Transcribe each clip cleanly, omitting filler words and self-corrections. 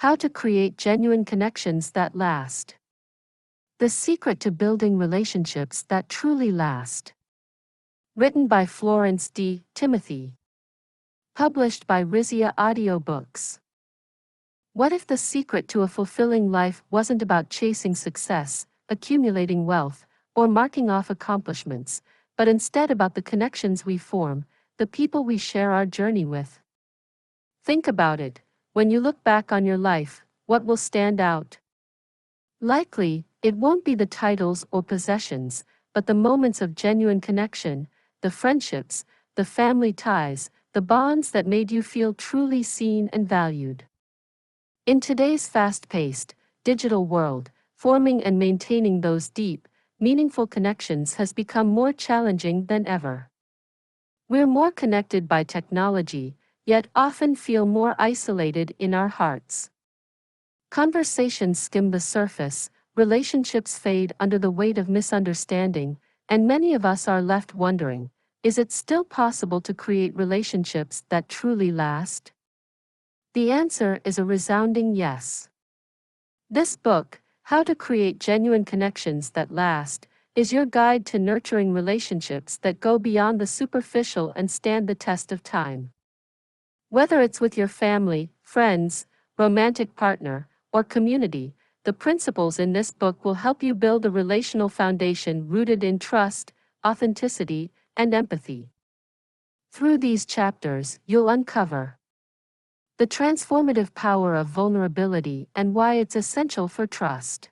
How to create genuine connections that last. The secret to building relationships that truly last. Written by Florence D. Timothy. Published by Rizia Audiobooks. What if the secret to a fulfilling life wasn't about chasing success, accumulating wealth, or marking off accomplishments, but instead about the connections we form, the people we share our journey with? Think about it. When you look back on your life, what will stand out? Likely, it won't be the titles or possessions, but the moments of genuine connection, the friendships, the family ties, the bonds that made you feel truly seen and valued. In today's fast-paced, digital world, forming and maintaining those deep, meaningful connections has become more challenging than ever. We're more connected by technology, yet often feel more isolated in our hearts. Conversations skim the surface, relationships fade under the weight of misunderstanding, and many of us are left wondering, is it still possible to create relationships that truly last? The answer is a resounding yes. This book, How to Create Genuine Connections That Last, is your guide to nurturing relationships that go beyond the superficial and stand the test of time. Whether it's with your family, friends, romantic partner, or community, the principles in this book will help you build a relational foundation rooted in trust, authenticity, and empathy. Through these chapters, you'll uncover the transformative power of vulnerability and why it's essential for trust.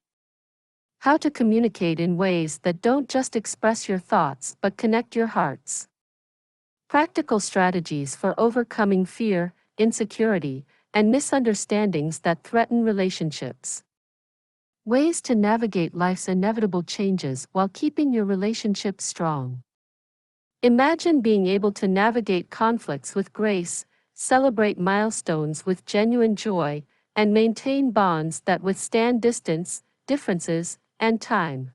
How to communicate in ways that don't just express your thoughts but connect your hearts. Practical strategies for overcoming fear, insecurity, and misunderstandings that threaten relationships. Ways to navigate life's inevitable changes while keeping your relationships strong. Imagine being able to navigate conflicts with grace, celebrate milestones with genuine joy, and maintain bonds that withstand distance, differences, and time.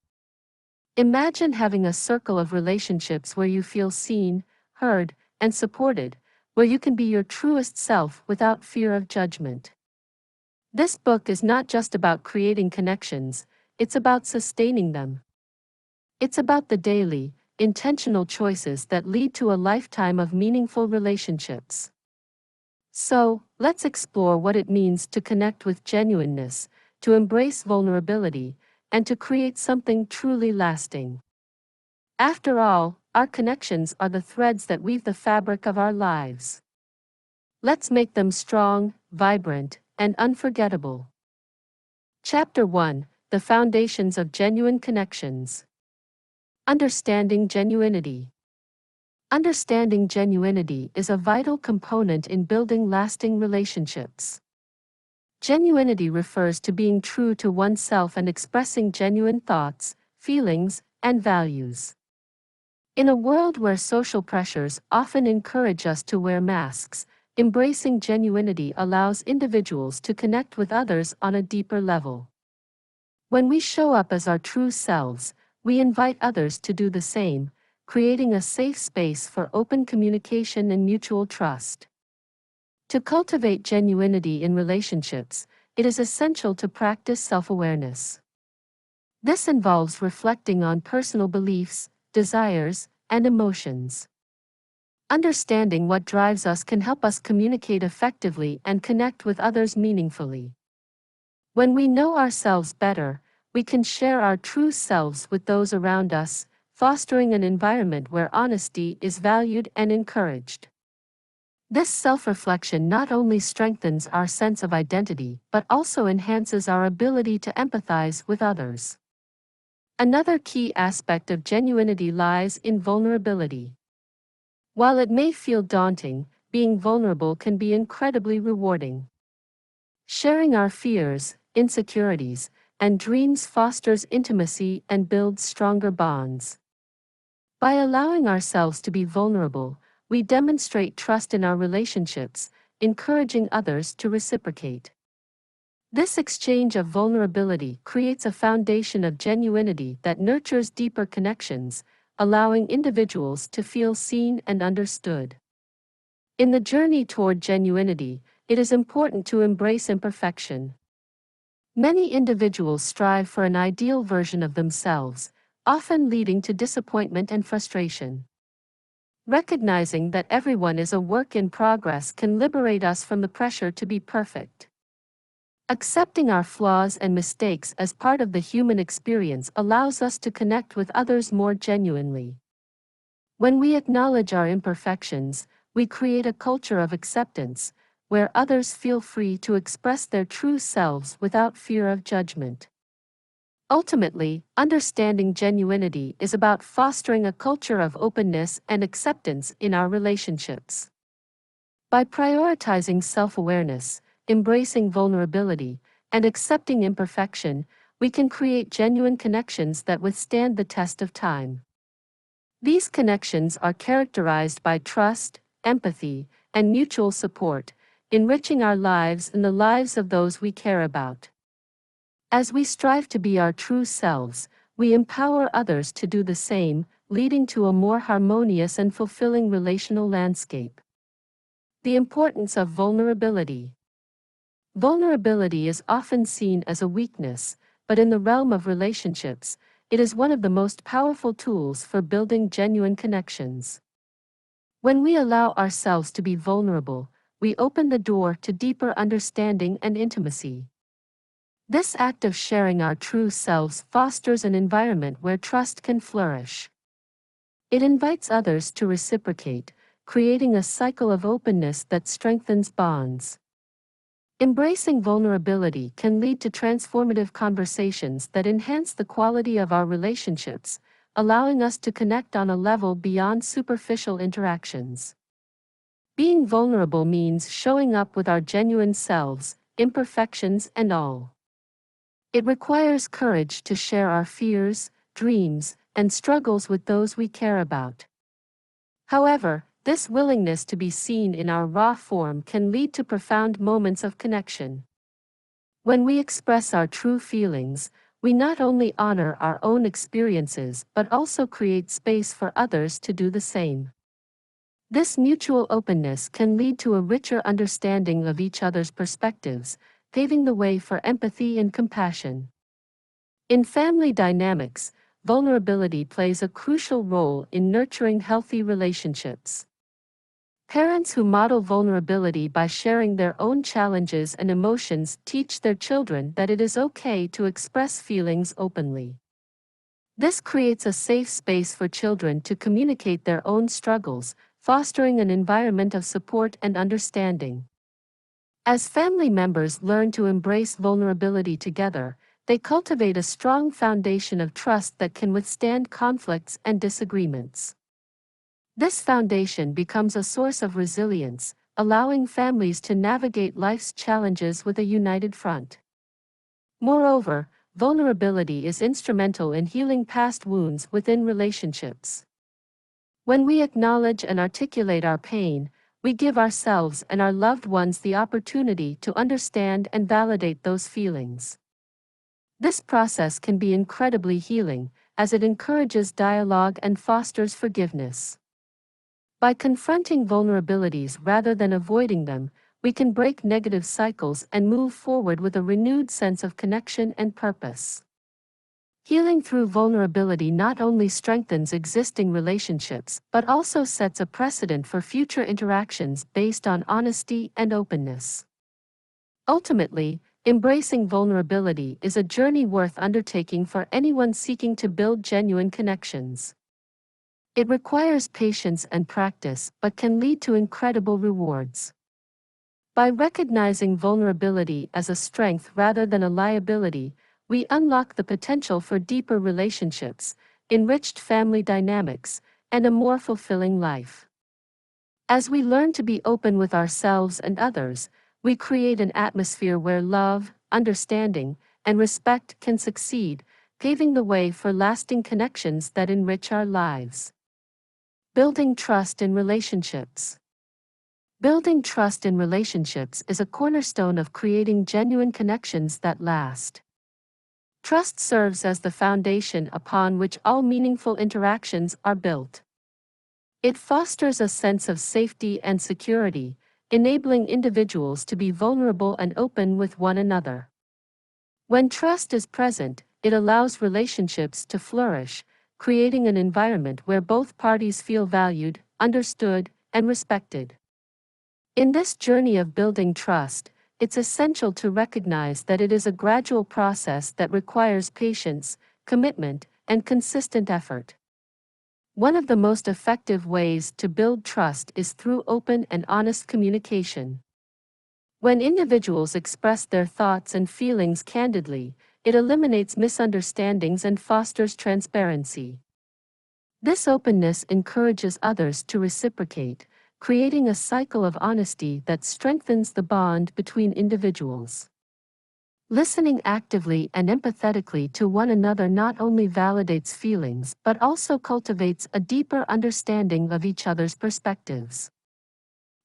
Imagine having a circle of relationships where you feel seen, heard, and supported, where you can be your truest self without fear of judgment. This book is not just about creating connections, it's about sustaining them. It's about the daily, intentional choices that lead to a lifetime of meaningful relationships. So, let's explore what it means to connect with genuineness, to embrace vulnerability, and to create something truly lasting. After all, our connections are the threads that weave the fabric of our lives. Let's make them strong, vibrant, and unforgettable. Chapter 1: The Foundations of Genuine Connections. Understanding Genuinity. Understanding genuinity is a vital component in building lasting relationships. Genuinity refers to being true to oneself and expressing genuine thoughts, feelings, and values. In a world where social pressures often encourage us to wear masks, embracing genuinity allows individuals to connect with others on a deeper level. When we show up as our true selves, we invite others to do the same, creating a safe space for open communication and mutual trust. To cultivate genuinity in relationships, it is essential to practice self-awareness. This involves reflecting on personal beliefs, desires, and emotions. Understanding what drives us can help us communicate effectively and connect with others meaningfully. When we know ourselves better, we can share our true selves with those around us, fostering an environment where honesty is valued and encouraged. This self-reflection not only strengthens our sense of identity but also enhances our ability to empathize with others. Another key aspect of genuinity lies in vulnerability. While it may feel daunting, being vulnerable can be incredibly rewarding. Sharing our fears, insecurities, and dreams fosters intimacy and builds stronger bonds. By allowing ourselves to be vulnerable, we demonstrate trust in our relationships, encouraging others to reciprocate. This exchange of vulnerability creates a foundation of genuinity that nurtures deeper connections, allowing individuals to feel seen and understood. In the journey toward genuinity, it is important to embrace imperfection. Many individuals strive for an ideal version of themselves, often leading to disappointment and frustration. Recognizing that everyone is a work in progress can liberate us from the pressure to be perfect. Accepting our flaws and mistakes as part of the human experience allows us to connect with others more genuinely. When we acknowledge our imperfections, we create a culture of acceptance, where others feel free to express their true selves without fear of judgment. Ultimately, understanding genuinity is about fostering a culture of openness and acceptance in our relationships. By prioritizing self-awareness, embracing vulnerability, and accepting imperfection, we can create genuine connections that withstand the test of time. These connections are characterized by trust, empathy, and mutual support, enriching our lives and the lives of those we care about. As we strive to be our true selves, we empower others to do the same, leading to a more harmonious and fulfilling relational landscape. The importance of vulnerability. Vulnerability is often seen as a weakness, but in the realm of relationships, it is one of the most powerful tools for building genuine connections. When we allow ourselves to be vulnerable, we open the door to deeper understanding and intimacy. This act of sharing our true selves fosters an environment where trust can flourish. It invites others to reciprocate, creating a cycle of openness that strengthens bonds. Embracing vulnerability can lead to transformative conversations that enhance the quality of our relationships, allowing us to connect on a level beyond superficial interactions. Being vulnerable means showing up with our genuine selves, imperfections and all. It requires courage to share our fears, dreams, and struggles with those we care about. However, this willingness to be seen in our raw form can lead to profound moments of connection. When we express our true feelings, we not only honor our own experiences but also create space for others to do the same. This mutual openness can lead to a richer understanding of each other's perspectives, paving the way for empathy and compassion. In family dynamics, vulnerability plays a crucial role in nurturing healthy relationships. Parents who model vulnerability by sharing their own challenges and emotions teach their children that it is okay to express feelings openly. This creates a safe space for children to communicate their own struggles, fostering an environment of support and understanding. As family members learn to embrace vulnerability together, they cultivate a strong foundation of trust that can withstand conflicts and disagreements. This foundation becomes a source of resilience, allowing families to navigate life's challenges with a united front. Moreover, vulnerability is instrumental in healing past wounds within relationships. When we acknowledge and articulate our pain, we give ourselves and our loved ones the opportunity to understand and validate those feelings. This process can be incredibly healing, as it encourages dialogue and fosters forgiveness. By confronting vulnerabilities rather than avoiding them, we can break negative cycles and move forward with a renewed sense of connection and purpose. Healing through vulnerability not only strengthens existing relationships but also sets a precedent for future interactions based on honesty and openness. Ultimately, embracing vulnerability is a journey worth undertaking for anyone seeking to build genuine connections. It requires patience and practice but can lead to incredible rewards. By recognizing vulnerability as a strength rather than a liability, we unlock the potential for deeper relationships, enriched family dynamics, and a more fulfilling life. As we learn to be open with ourselves and others, we create an atmosphere where love, understanding, and respect can succeed, paving the way for lasting connections that enrich our lives. Building trust in relationships. Building trust in relationships is a cornerstone of creating genuine connections that last. Trust serves as the foundation upon which all meaningful interactions are built. It fosters a sense of safety and security, enabling individuals to be vulnerable and open with one another. When trust is present, it allows relationships to flourish, creating an environment where both parties feel valued, understood, and respected. In this journey of building trust, it's essential to recognize that it is a gradual process that requires patience, commitment, and consistent effort. One of the most effective ways to build trust is through open and honest communication. When individuals express their thoughts and feelings candidly, it eliminates misunderstandings and fosters transparency. This openness encourages others to reciprocate, creating a cycle of honesty that strengthens the bond between individuals. Listening actively and empathetically to one another not only validates feelings but also cultivates a deeper understanding of each other's perspectives.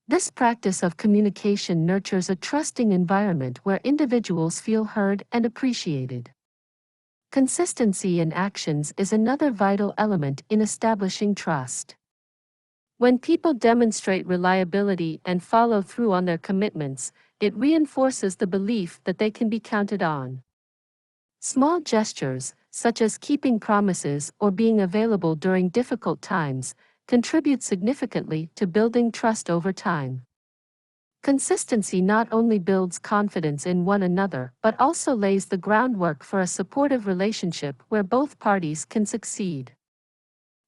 This practice of communication nurtures a trusting environment where individuals feel heard and appreciated. Consistency in actions is another vital element in establishing trust. When people demonstrate reliability and follow through on their commitments, it reinforces the belief that they can be counted on. Small gestures, such as keeping promises or being available during difficult times, contribute significantly to building trust over time. Consistency not only builds confidence in one another but also lays the groundwork for a supportive relationship where both parties can succeed.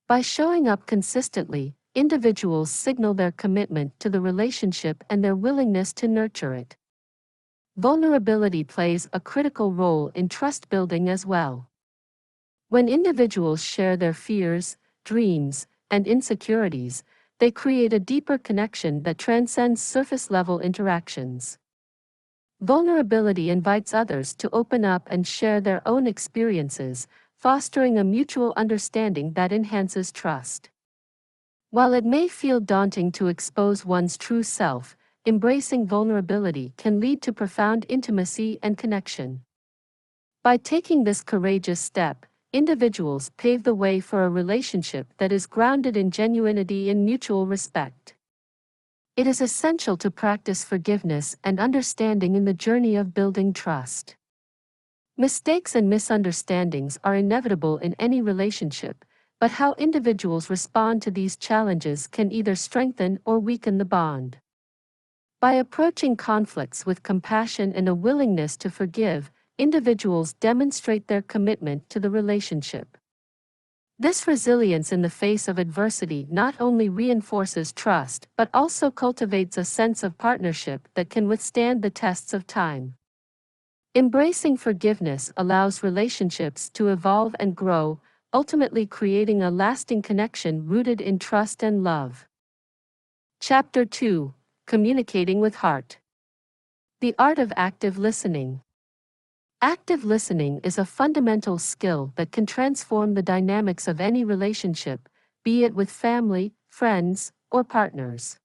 By showing up consistently, individuals signal their commitment to the relationship and their willingness to nurture it. Vulnerability plays a critical role in trust building as well. When individuals share their fears, dreams, and insecurities, they create a deeper connection that transcends surface-level interactions. Vulnerability invites others to open up and share their own experiences, fostering a mutual understanding that enhances trust. While it may feel daunting to expose one's true self, embracing vulnerability can lead to profound intimacy and connection. By taking this courageous step, individuals pave the way for a relationship that is grounded in genuinity and mutual respect. It is essential to practice forgiveness and understanding in the journey of building trust. Mistakes and misunderstandings are inevitable in any relationship, but how individuals respond to these challenges can either strengthen or weaken the bond. By approaching conflicts with compassion and a willingness to forgive, individuals demonstrate their commitment to the relationship. This resilience in the face of adversity not only reinforces trust but also cultivates a sense of partnership that can withstand the tests of time. Embracing forgiveness allows relationships to evolve and grow, ultimately creating a lasting connection rooted in trust and love. Chapter 2: Communicating with Heart. The Art of Active Listening. Active listening is a fundamental skill that can transform the dynamics of any relationship, be it with family, friends, or partners.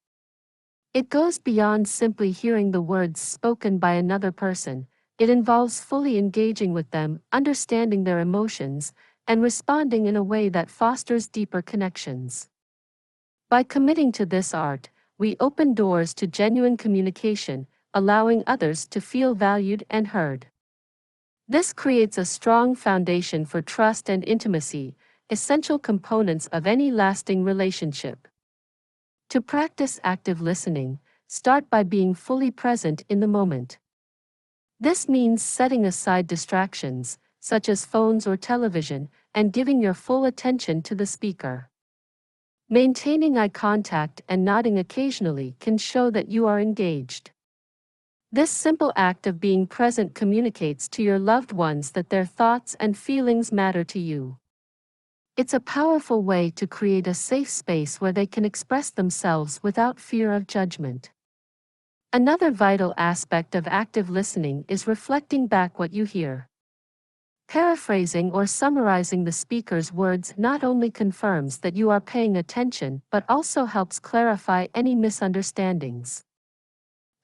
It goes beyond simply hearing the words spoken by another person. It involves fully engaging with them, understanding their emotions, and responding in a way that fosters deeper connections. By committing to this art, we open doors to genuine communication, allowing others to feel valued and heard. This creates a strong foundation for trust and intimacy, essential components of any lasting relationship. To practice active listening, start by being fully present in the moment. This means setting aside distractions, such as phones or television, and giving your full attention to the speaker. Maintaining eye contact and nodding occasionally can show that you are engaged. This simple act of being present communicates to your loved ones that their thoughts and feelings matter to you. It's a powerful way to create a safe space where they can express themselves without fear of judgment. Another vital aspect of active listening is reflecting back what you hear. Paraphrasing or summarizing the speaker's words not only confirms that you are paying attention but also helps clarify any misunderstandings.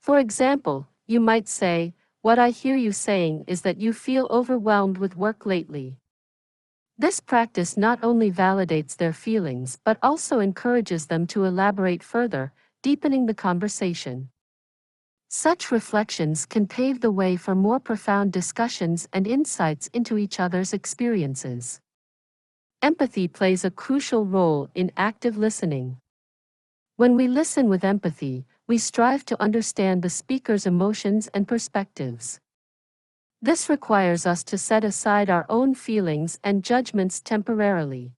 For example, you might say, "What I hear you saying is that you feel overwhelmed with work lately." This practice not only validates their feelings but also encourages them to elaborate further, deepening the conversation. Such reflections can pave the way for more profound discussions and insights into each other's experiences. Empathy plays a crucial role in active listening. When we listen with empathy, we strive to understand the speaker's emotions and perspectives. This requires us to set aside our own feelings and judgments temporarily.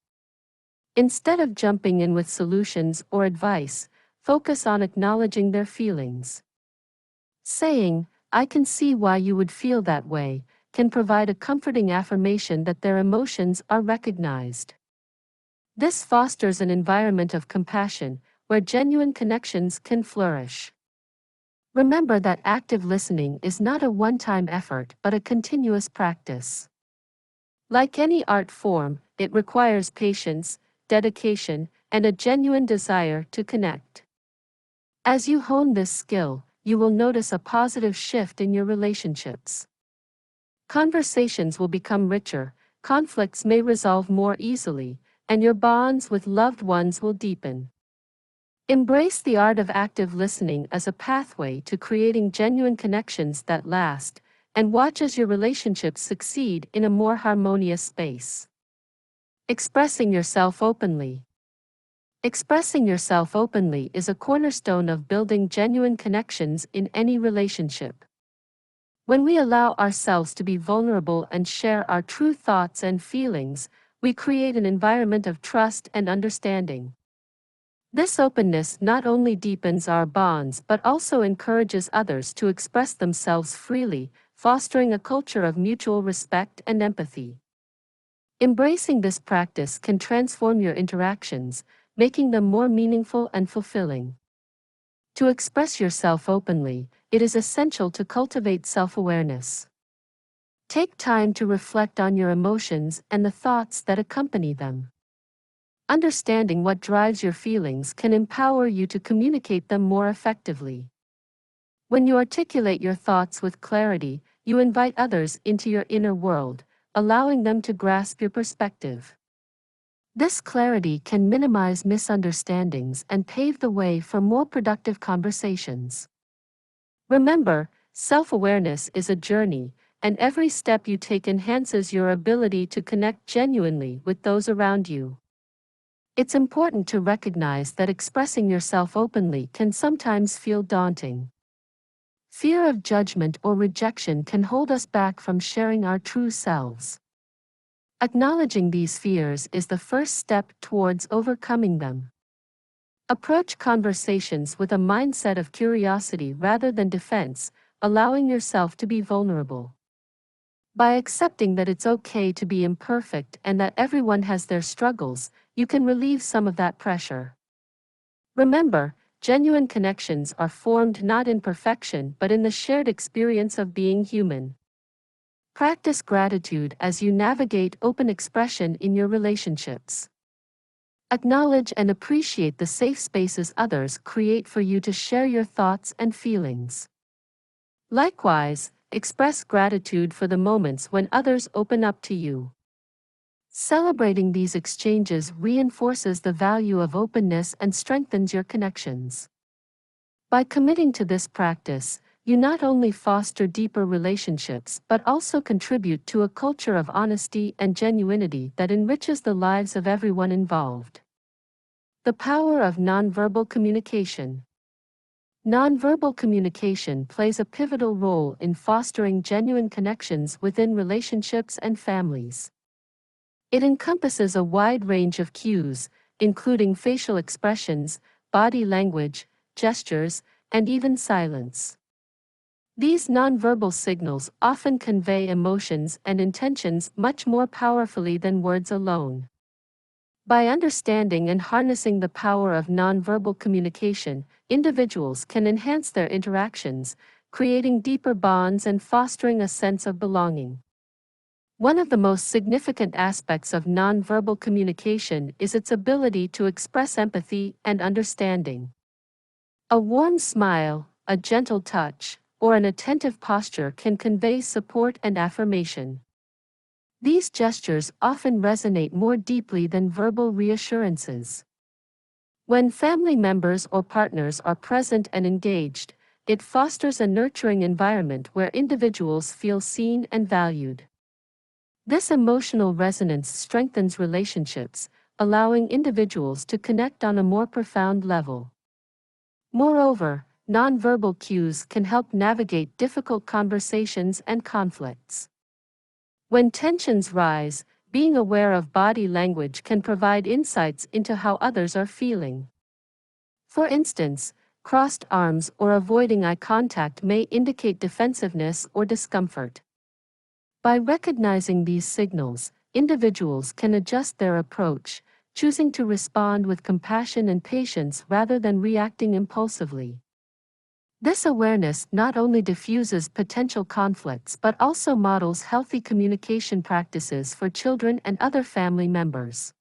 Instead of jumping in with solutions or advice, focus on acknowledging their feelings. Saying, "I can see why you would feel that way," can provide a comforting affirmation that their emotions are recognized. This fosters an environment of compassion, where genuine connections can flourish. Remember that active listening is not a one-time effort but a continuous practice. Like any art form, it requires patience, dedication, and a genuine desire to connect. As you hone this skill, you will notice a positive shift in your relationships. Conversations will become richer, conflicts may resolve more easily, and your bonds with loved ones will deepen. Embrace the art of active listening as a pathway to creating genuine connections that last, and watch as your relationships succeed in a more harmonious space. Expressing yourself openly. Expressing yourself openly is a cornerstone of building genuine connections in any relationship. When we allow ourselves to be vulnerable and share our true thoughts and feelings, we create an environment of trust and understanding. This openness not only deepens our bonds but also encourages others to express themselves freely, fostering a culture of mutual respect and empathy. Embracing this practice can transform your interactions, making them more meaningful and fulfilling. To express yourself openly, it is essential to cultivate self-awareness. Take time to reflect on your emotions and the thoughts that accompany them. Understanding what drives your feelings can empower you to communicate them more effectively. When you articulate your thoughts with clarity, you invite others into your inner world, allowing them to grasp your perspective. This clarity can minimize misunderstandings and pave the way for more productive conversations. Remember, self-awareness is a journey, and every step you take enhances your ability to connect genuinely with those around you. It's important to recognize that expressing yourself openly can sometimes feel daunting. Fear of judgment or rejection can hold us back from sharing our true selves. Acknowledging these fears is the first step towards overcoming them. Approach conversations with a mindset of curiosity rather than defense, allowing yourself to be vulnerable. By accepting that it's okay to be imperfect and that everyone has their struggles, you can relieve some of that pressure. Remember, genuine connections are formed not in perfection but in the shared experience of being human. Practice gratitude as you navigate open expression in your relationships. Acknowledge and appreciate the safe spaces others create for you to share your thoughts and feelings. Likewise, express gratitude for the moments when others open up to you. Celebrating these exchanges reinforces the value of openness and strengthens your connections. By committing to this practice, you not only foster deeper relationships but also contribute to a culture of honesty and genuinity that enriches the lives of everyone involved. The power of nonverbal communication. Nonverbal communication plays a pivotal role in fostering genuine connections within relationships and families. It encompasses a wide range of cues, including facial expressions, body language, gestures, and even silence. These nonverbal signals often convey emotions and intentions much more powerfully than words alone. By understanding and harnessing the power of nonverbal communication, individuals can enhance their interactions, creating deeper bonds and fostering a sense of belonging. One of the most significant aspects of nonverbal communication is its ability to express empathy and understanding. A warm smile, a gentle touch, or an attentive posture can convey support and affirmation. These gestures often resonate more deeply than verbal reassurances. When family members or partners are present and engaged, it fosters a nurturing environment where individuals feel seen and valued. This emotional resonance strengthens relationships, allowing individuals to connect on a more profound level. Moreover, nonverbal cues can help navigate difficult conversations and conflicts. When tensions rise, being aware of body language can provide insights into how others are feeling. For instance, crossed arms or avoiding eye contact may indicate defensiveness or discomfort. By recognizing these signals, individuals can adjust their approach, choosing to respond with compassion and patience rather than reacting impulsively. This awareness not only diffuses potential conflicts but also models healthy communication practices for children and other family members.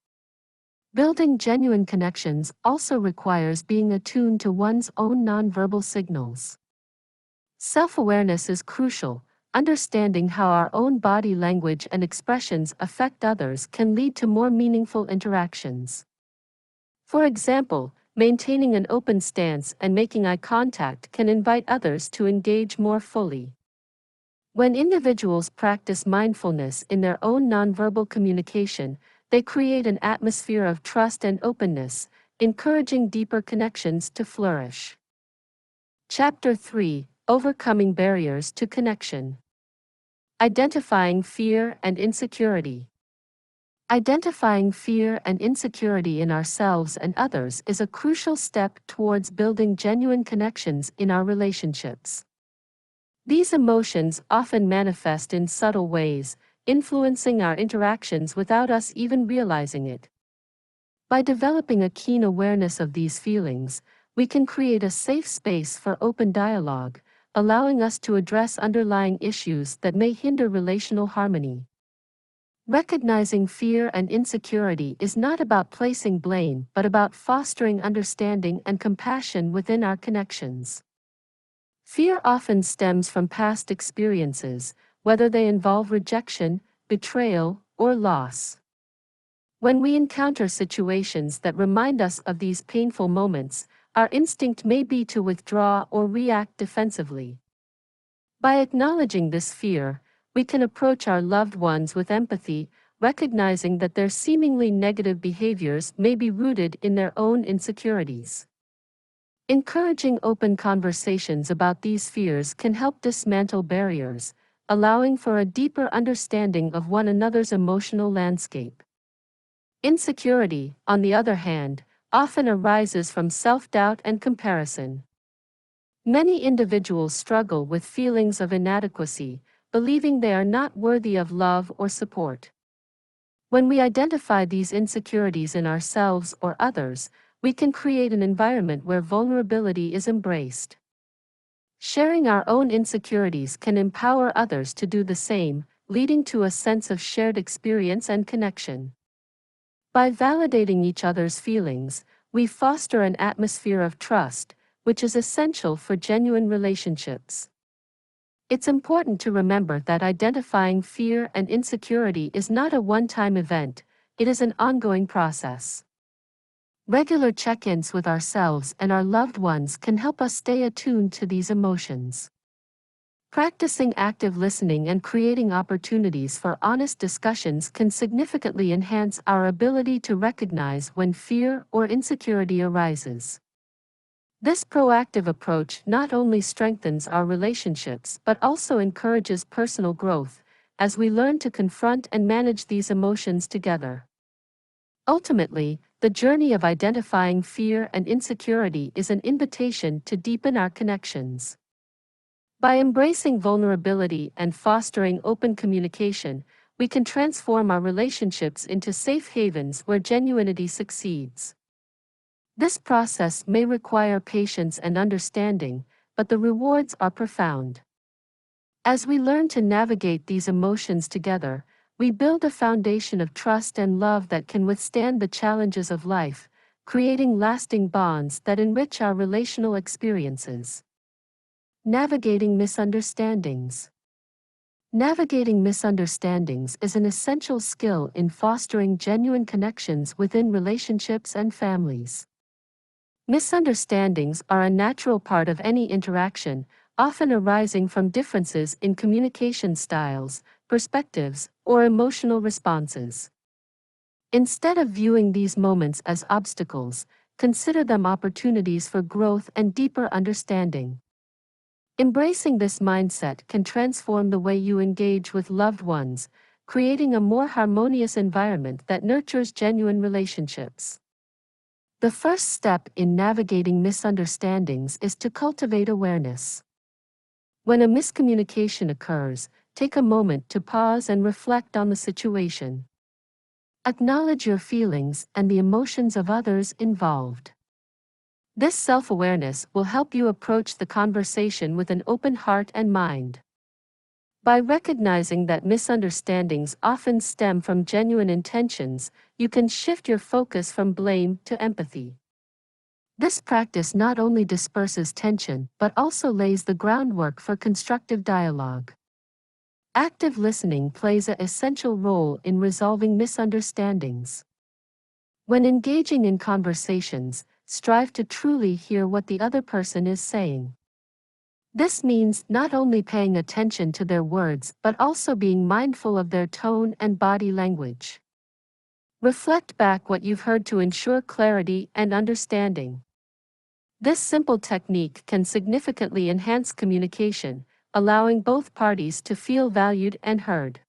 Building genuine connections also requires being attuned to one's own nonverbal signals. Self-awareness is crucial. Understanding how our own body language and expressions affect others can lead to more meaningful interactions. For example, maintaining an open stance and making eye contact can invite others to engage more fully. When individuals practice mindfulness in their own nonverbal communication, they create an atmosphere of trust and openness, encouraging deeper connections to flourish. Chapter 3: Overcoming Barriers to Connection. Identifying Fear and Insecurity. Identifying fear and insecurity in ourselves and others is a crucial step towards building genuine connections in our relationships. These emotions often manifest in subtle ways, influencing our interactions without us even realizing it. By developing a keen awareness of these feelings, we can create a safe space for open dialogue, allowing us to address underlying issues that may hinder relational harmony. Recognizing fear and insecurity is not about placing blame but about fostering understanding and compassion within our connections. Fear often stems from past experiences, whether they involve rejection, betrayal, or loss. When we encounter situations that remind us of these painful moments, our instinct may be to withdraw or react defensively. By acknowledging this fear, we can approach our loved ones with empathy, recognizing that their seemingly negative behaviors may be rooted in their own insecurities. Encouraging open conversations about these fears can help dismantle barriers, allowing for a deeper understanding of one another's emotional landscape. Insecurity, on the other hand, often arises from self-doubt and comparison. Many individuals struggle with feelings of inadequacy, believing they are not worthy of love or support. When we identify these insecurities in ourselves or others, we can create an environment where vulnerability is embraced. Sharing our own insecurities can empower others to do the same, leading to a sense of shared experience and connection. By validating each other's feelings, we foster an atmosphere of trust, which is essential for genuine relationships. It's important to remember that identifying fear and insecurity is not a one-time event, it is an ongoing process. Regular check-ins with ourselves and our loved ones can help us stay attuned to these emotions. Practicing active listening and creating opportunities for honest discussions can significantly enhance our ability to recognize when fear or insecurity arises. This proactive approach not only strengthens our relationships but also encourages personal growth, as we learn to confront and manage these emotions together. Ultimately, the journey of identifying fear and insecurity is an invitation to deepen our connections. By embracing vulnerability and fostering open communication, we can transform our relationships into safe havens where genuinity succeeds. This process may require patience and understanding, but the rewards are profound. As we learn to navigate these emotions together, we build a foundation of trust and love that can withstand the challenges of life, creating lasting bonds that enrich our relational experiences. Navigating misunderstandings. Navigating misunderstandings is an essential skill in fostering genuine connections within relationships and families. Misunderstandings are a natural part of any interaction, often arising from differences in communication styles, perspectives, or emotional responses. Instead of viewing these moments as obstacles, consider them opportunities for growth and deeper understanding. Embracing this mindset can transform the way you engage with loved ones, creating a more harmonious environment that nurtures genuine relationships. The first step in navigating misunderstandings is to cultivate awareness. When a miscommunication occurs, take a moment to pause and reflect on the situation. Acknowledge your feelings and the emotions of others involved. This self-awareness will help you approach the conversation with an open heart and mind. By recognizing that misunderstandings often stem from genuine intentions, you can shift your focus from blame to empathy. This practice not only disperses tension but also lays the groundwork for constructive dialogue. Active listening plays an essential role in resolving misunderstandings. When engaging in conversations, strive to truly hear what the other person is saying. This means not only paying attention to their words but also being mindful of their tone and body language. Reflect back what you've heard to ensure clarity and understanding. This simple technique can significantly enhance communication, allowing both parties to feel valued and heard.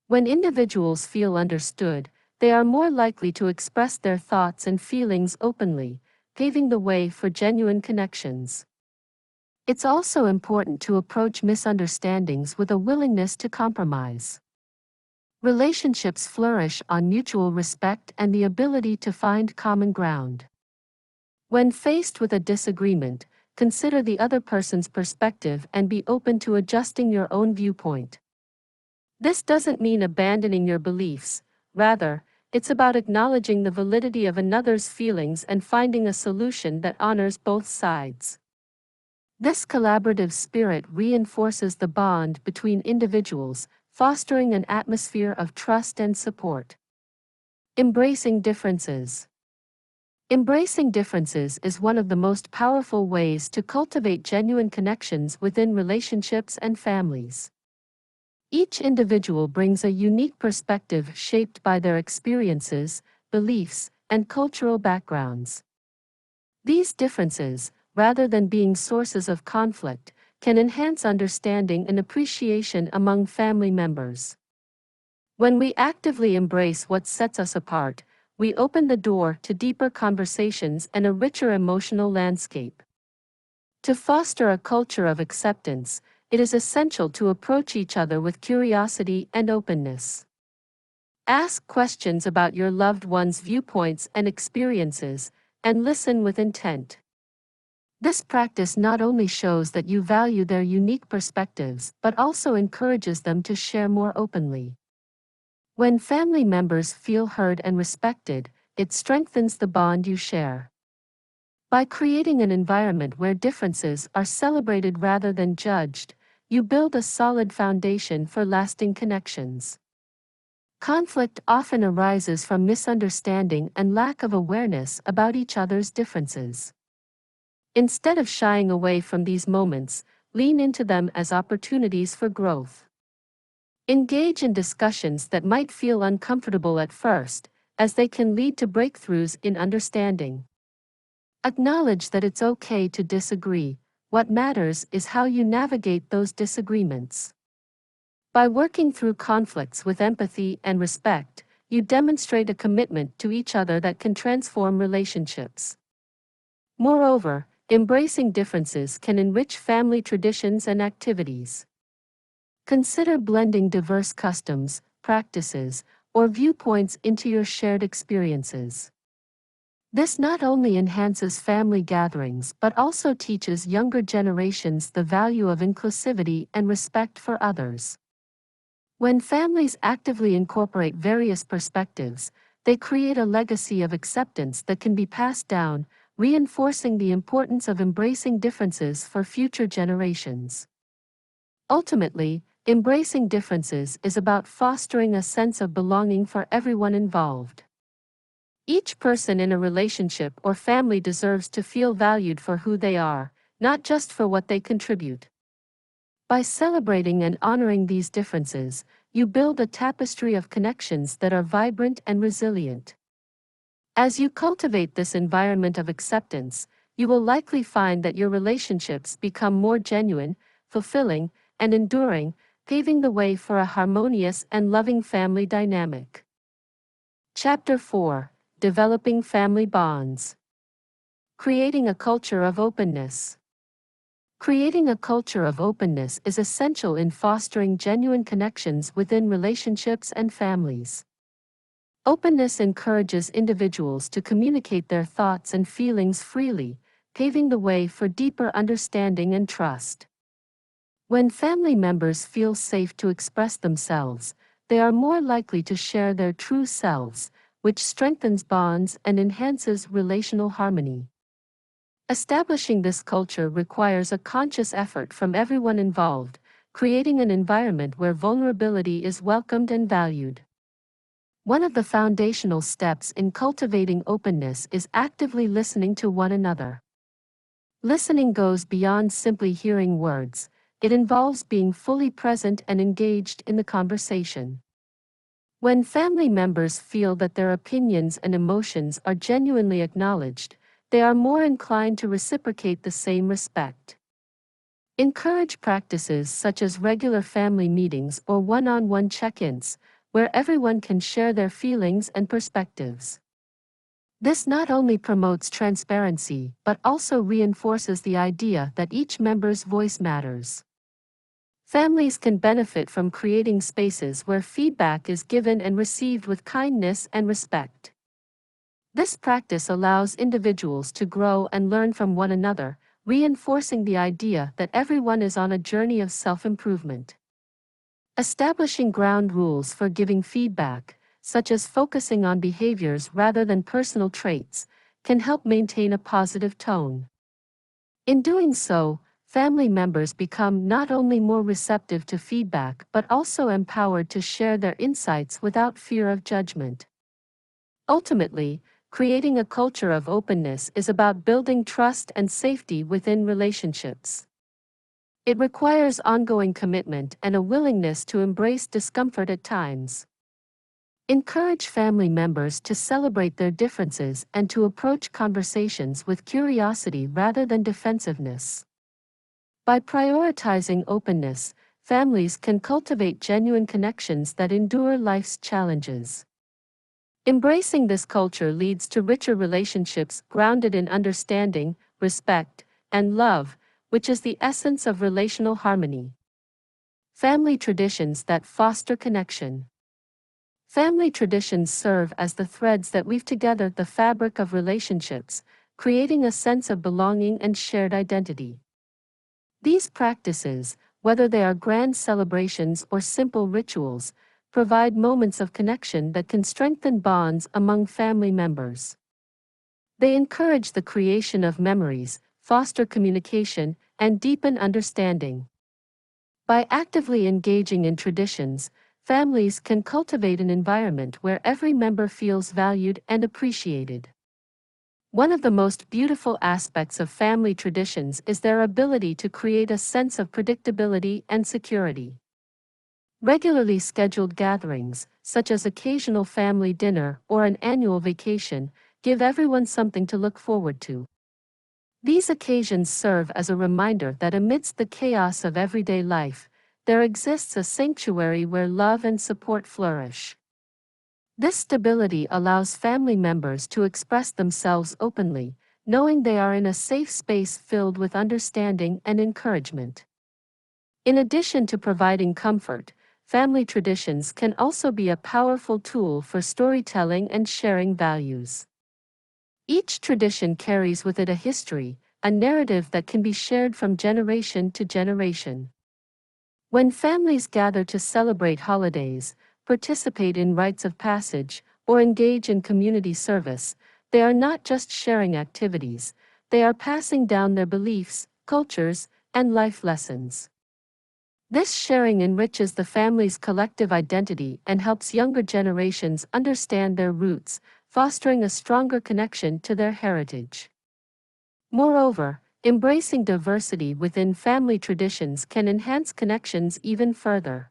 When individuals feel understood, they are more likely to express their thoughts and feelings openly, paving the way for genuine connections. It's also important to approach misunderstandings with a willingness to compromise. Relationships flourish on mutual respect and the ability to find common ground. When faced with a disagreement, consider the other person's perspective and be open to adjusting your own viewpoint. This doesn't mean abandoning your beliefs, rather, it's about acknowledging the validity of another's feelings and finding a solution that honors both sides. This collaborative spirit reinforces the bond between individuals, fostering an atmosphere of trust and support. Embracing differences. Embracing differences is one of the most powerful ways to cultivate genuine connections within relationships and families. Each individual brings a unique perspective shaped by their experiences, beliefs, and cultural backgrounds. These differences, rather than being sources of conflict, can enhance understanding and appreciation among family members. When we actively embrace what sets us apart, we open the door to deeper conversations and a richer emotional landscape. To foster a culture of acceptance, it is essential to approach each other with curiosity and openness. Ask questions about your loved one's viewpoints and experiences, and listen with intent. This practice not only shows that you value their unique perspectives but also encourages them to share more openly. When family members feel heard and respected, it strengthens the bond you share. By creating an environment where differences are celebrated rather than judged, you build a solid foundation for lasting connections. Conflict often arises from misunderstanding and lack of awareness about each other's differences. Instead of shying away from these moments, lean into them as opportunities for growth. Engage in discussions that might feel uncomfortable at first, as they can lead to breakthroughs in understanding. Acknowledge that it's okay to disagree. What matters is how you navigate those disagreements. By working through conflicts with empathy and respect, you demonstrate a commitment to each other that can transform relationships. Moreover, embracing differences can enrich family traditions and activities. Consider blending diverse customs, practices, or viewpoints into your shared experiences. This not only enhances family gatherings but also teaches younger generations the value of inclusivity and respect for others. When families actively incorporate various perspectives, they create a legacy of acceptance that can be passed down, reinforcing the importance of embracing differences for future generations. Ultimately, embracing differences is about fostering a sense of belonging for everyone involved. Each person in a relationship or family deserves to feel valued for who they are, not just for what they contribute. By celebrating and honoring these differences, you build a tapestry of connections that are vibrant and resilient. As you cultivate this environment of acceptance, you will likely find that your relationships become more genuine, fulfilling, and enduring, paving the way for a harmonious and loving family dynamic. Chapter 4: Developing Family Bonds. Creating a culture of openness. Creating a culture of openness is essential in fostering genuine connections within relationships and families. Openness encourages individuals to communicate their thoughts and feelings freely, paving the way for deeper understanding and trust. When family members feel safe to express themselves, they are more likely to share their true selves, which strengthens bonds and enhances relational harmony. Establishing this culture requires a conscious effort from everyone involved, creating an environment where vulnerability is welcomed and valued. One of the foundational steps in cultivating openness is actively listening to one another. Listening goes beyond simply hearing words, it involves being fully present and engaged in the conversation. When family members feel that their opinions and emotions are genuinely acknowledged, they are more inclined to reciprocate the same respect. Encourage practices such as regular family meetings or one-on-one check-ins, where everyone can share their feelings and perspectives. This not only promotes transparency but also reinforces the idea that each member's voice matters. Families can benefit from creating spaces where feedback is given and received with kindness and respect. This practice allows individuals to grow and learn from one another, reinforcing the idea that everyone is on a journey of self-improvement. Establishing ground rules for giving feedback, such as focusing on behaviors rather than personal traits, can help maintain a positive tone. In doing so, family members become not only more receptive to feedback but also empowered to share their insights without fear of judgment. Ultimately, creating a culture of openness is about building trust and safety within relationships. It requires ongoing commitment and a willingness to embrace discomfort at times. Encourage family members to celebrate their differences and to approach conversations with curiosity rather than defensiveness. By prioritizing openness, families can cultivate genuine connections that endure life's challenges. Embracing this culture leads to richer relationships grounded in understanding, respect, and love, which is the essence of relational harmony. Family traditions that foster connection. Family traditions serve as the threads that weave together the fabric of relationships, creating a sense of belonging and shared identity. These practices, whether they are grand celebrations or simple rituals, provide moments of connection that can strengthen bonds among family members. They encourage the creation of memories, foster communication, and deepen understanding. By actively engaging in traditions, families can cultivate an environment where every member feels valued and appreciated. One of the most beautiful aspects of family traditions is their ability to create a sense of predictability and security. Regularly scheduled gatherings, such as occasional family dinner or an annual vacation, give everyone something to look forward to. These occasions serve as a reminder that amidst the chaos of everyday life, there exists a sanctuary where love and support flourish. This stability allows family members to express themselves openly, knowing they are in a safe space filled with understanding and encouragement. In addition to providing comfort, family traditions can also be a powerful tool for storytelling and sharing values. Each tradition carries with it a history, a narrative that can be shared from generation to generation. When families gather to celebrate holidays, participate in rites of passage, or engage in community service, they are not just sharing activities, they are passing down their beliefs, cultures, and life lessons. This sharing enriches the family's collective identity and helps younger generations understand their roots, fostering a stronger connection to their heritage. Moreover, embracing diversity within family traditions can enhance connections even further.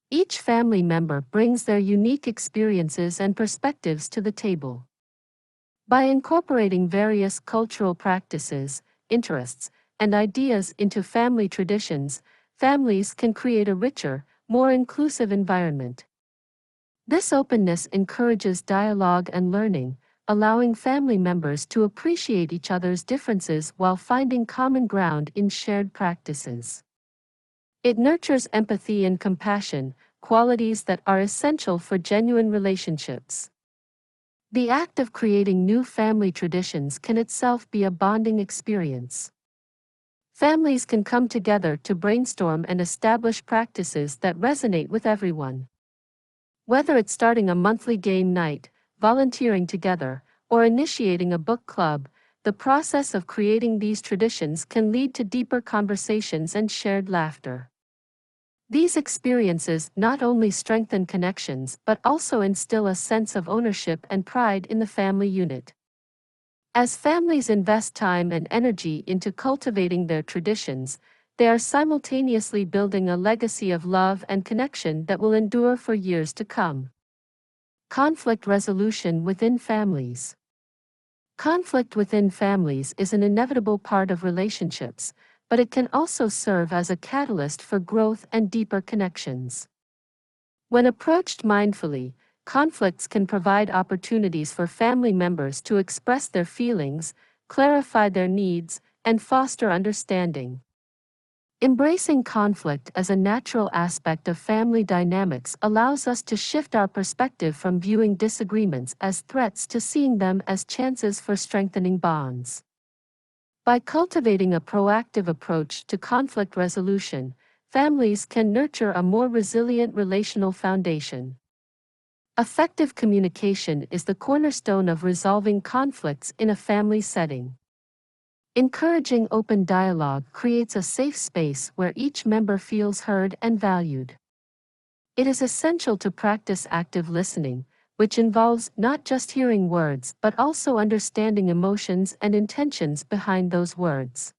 Each family member brings their unique experiences and perspectives to the table. By incorporating various cultural practices, interests, and ideas into family traditions, families can create a richer, more inclusive environment. This openness encourages dialogue and learning, allowing family members to appreciate each other's differences while finding common ground in shared practices. It nurtures empathy and compassion, qualities that are essential for genuine relationships. The act of creating new family traditions can itself be a bonding experience. Families can come together to brainstorm and establish practices that resonate with everyone. Whether it's starting a monthly game night, volunteering together, or initiating a book club, the process of creating these traditions can lead to deeper conversations and shared laughter. These experiences not only strengthen connections but also instill a sense of ownership and pride in the family unit. As families invest time and energy into cultivating their traditions, they are simultaneously building a legacy of love and connection that will endure for years to come. Conflict resolution within families. Conflict within families is an inevitable part of relationships, but it can also serve as a catalyst for growth and deeper connections. When approached mindfully, conflicts can provide opportunities for family members to express their feelings, clarify their needs, and foster understanding. Embracing conflict as a natural aspect of family dynamics allows us to shift our perspective from viewing disagreements as threats to seeing them as chances for strengthening bonds. By cultivating a proactive approach to conflict resolution, families can nurture a more resilient relational foundation. Effective communication is the cornerstone of resolving conflicts in a family setting. Encouraging open dialogue creates a safe space where each member feels heard and valued. It is essential to practice active listening, which involves not just hearing words but also understanding emotions and intentions behind those words.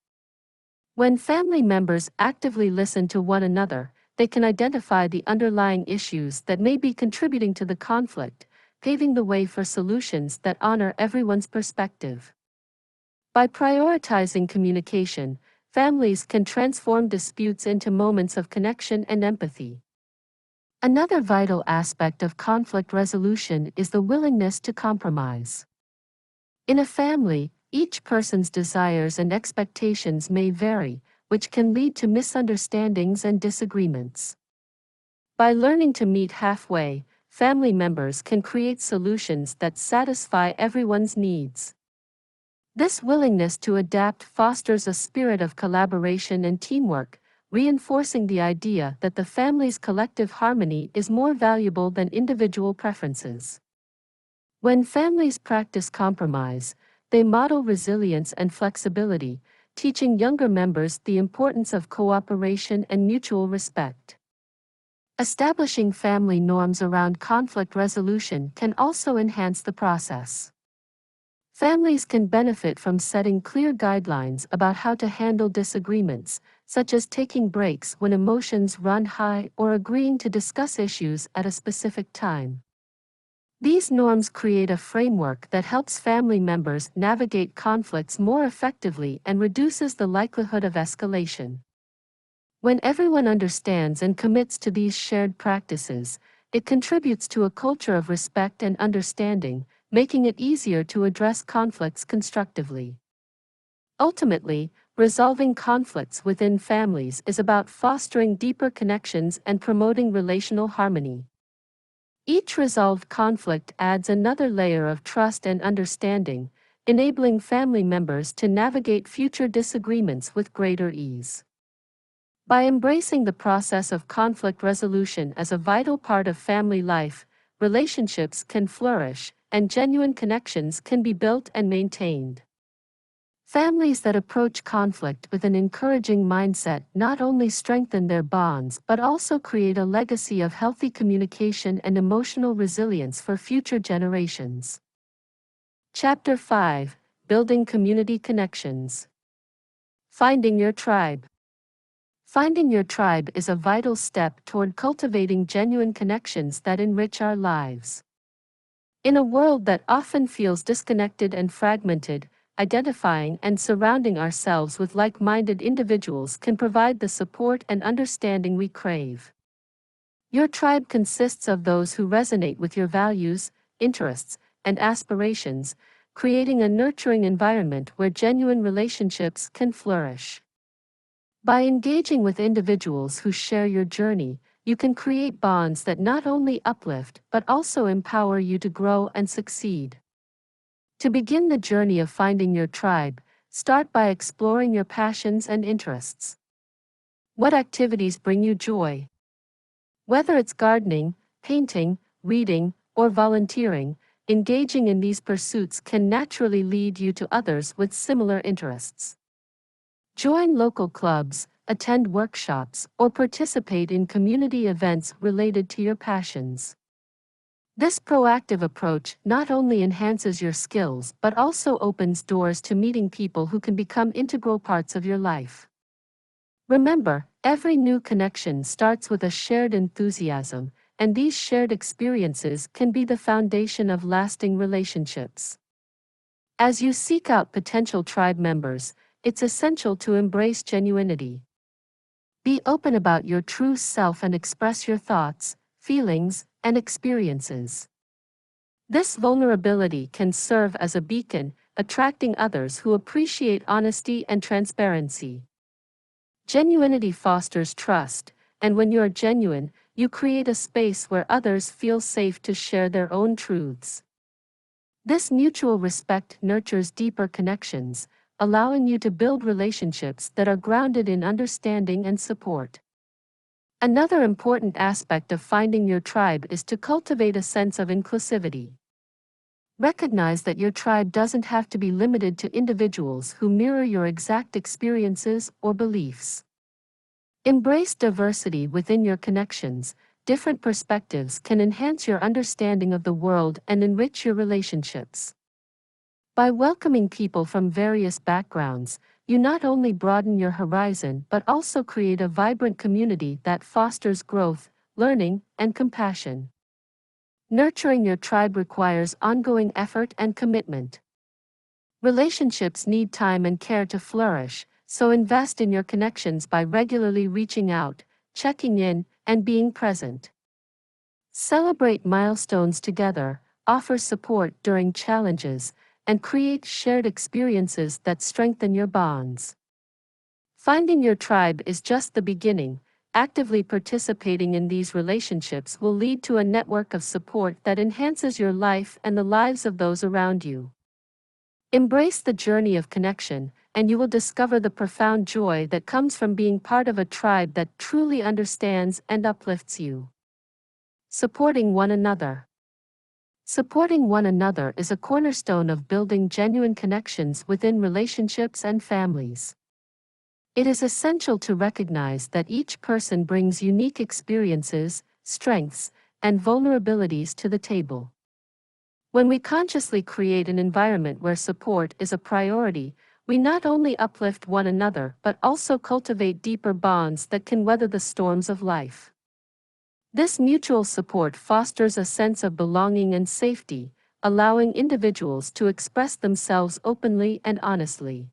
When family members actively listen to one another, they can identify the underlying issues that may be contributing to the conflict, paving the way for solutions that honor everyone's perspective. By prioritizing communication, families can transform disputes into moments of connection and empathy. Another vital aspect of conflict resolution is the willingness to compromise. In a family, each person's desires and expectations may vary, which can lead to misunderstandings and disagreements. By learning to meet halfway, family members can create solutions that satisfy everyone's needs. This willingness to adapt fosters a spirit of collaboration and teamwork, reinforcing the idea that the family's collective harmony is more valuable than individual preferences. When families practice compromise, they model resilience and flexibility, teaching younger members the importance of cooperation and mutual respect. Establishing family norms around conflict resolution can also enhance the process. Families can benefit from setting clear guidelines about how to handle disagreements, such as taking breaks when emotions run high or agreeing to discuss issues at a specific time. These norms create a framework that helps family members navigate conflicts more effectively and reduces the likelihood of escalation. When everyone understands and commits to these shared practices, it contributes to a culture of respect and understanding, making it easier to address conflicts constructively. Ultimately, resolving conflicts within families is about fostering deeper connections and promoting relational harmony. Each resolved conflict adds another layer of trust and understanding, enabling family members to navigate future disagreements with greater ease. By embracing the process of conflict resolution as a vital part of family life, relationships can flourish, and genuine connections can be built and maintained. Families that approach conflict with an encouraging mindset not only strengthen their bonds but also create a legacy of healthy communication and emotional resilience for future generations. Chapter 5: Building Community Connections. Finding your tribe. Finding your tribe is a vital step toward cultivating genuine connections that enrich our lives. In a world that often feels disconnected and fragmented, identifying and surrounding ourselves with like-minded individuals can provide the support and understanding we crave. Your tribe consists of those who resonate with your values, interests, and aspirations, creating a nurturing environment where genuine relationships can flourish. By engaging with individuals who share your journey, you can create bonds that not only uplift but also empower you to grow and succeed. To begin the journey of finding your tribe, start by exploring your passions and interests. What activities bring you joy? Whether it's gardening, painting, reading, or volunteering, engaging in these pursuits can naturally lead you to others with similar interests. Join local clubs, attend workshops, or participate in community events related to your passions. This proactive approach not only enhances your skills but also opens doors to meeting people who can become integral parts of your life. Remember, every new connection starts with a shared enthusiasm, and these shared experiences can be the foundation of lasting relationships. As you seek out potential tribe members, it's essential to embrace genuinity. Be open about your true self and express your thoughts, feelings, and experiences. This vulnerability can serve as a beacon, attracting others who appreciate honesty and transparency. Genuinity fosters trust, and when you are genuine, you create a space where others feel safe to share their own truths. This mutual respect nurtures deeper connections, allowing you to build relationships that are grounded in understanding and support. Another important aspect of finding your tribe is to cultivate a sense of inclusivity. Recognize that your tribe doesn't have to be limited to individuals who mirror your exact experiences or beliefs. Embrace diversity within your connections. Different perspectives can enhance your understanding of the world and enrich your relationships. By welcoming people from various backgrounds, you not only broaden your horizon but also create a vibrant community that fosters growth, learning, and compassion. Nurturing your tribe requires ongoing effort and commitment. Relationships need time and care to flourish, so invest in your connections by regularly reaching out, checking in, and being present. Celebrate milestones together, offer support during challenges, and create shared experiences that strengthen your bonds. Finding your tribe is just the beginning. Actively participating in these relationships will lead to a network of support that enhances your life and the lives of those around you. Embrace the journey of connection, and you will discover the profound joy that comes from being part of a tribe that truly understands and uplifts you. Supporting one another. Supporting one another is a cornerstone of building genuine connections within relationships and families. It is essential to recognize that each person brings unique experiences, strengths, and vulnerabilities to the table. When we consciously create an environment where support is a priority, we not only uplift one another but also cultivate deeper bonds that can weather the storms of life. This mutual support fosters a sense of belonging and safety, allowing individuals to express themselves openly and honestly.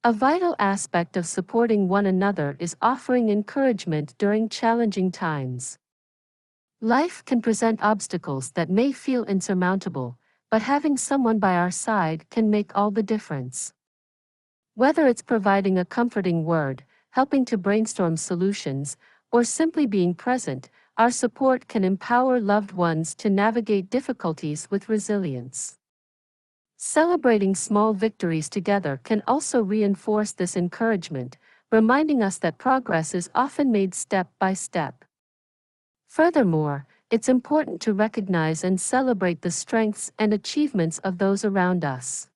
A vital aspect of supporting one another is offering encouragement during challenging times. Life can present obstacles that may feel insurmountable, but having someone by our side can make all the difference. Whether it's providing a comforting word, helping to brainstorm solutions, or simply being present, our support can empower loved ones to navigate difficulties with resilience. Celebrating small victories together can also reinforce this encouragement, reminding us that progress is often made step by step. Furthermore, it's important to recognize and celebrate the strengths and achievements of those around us.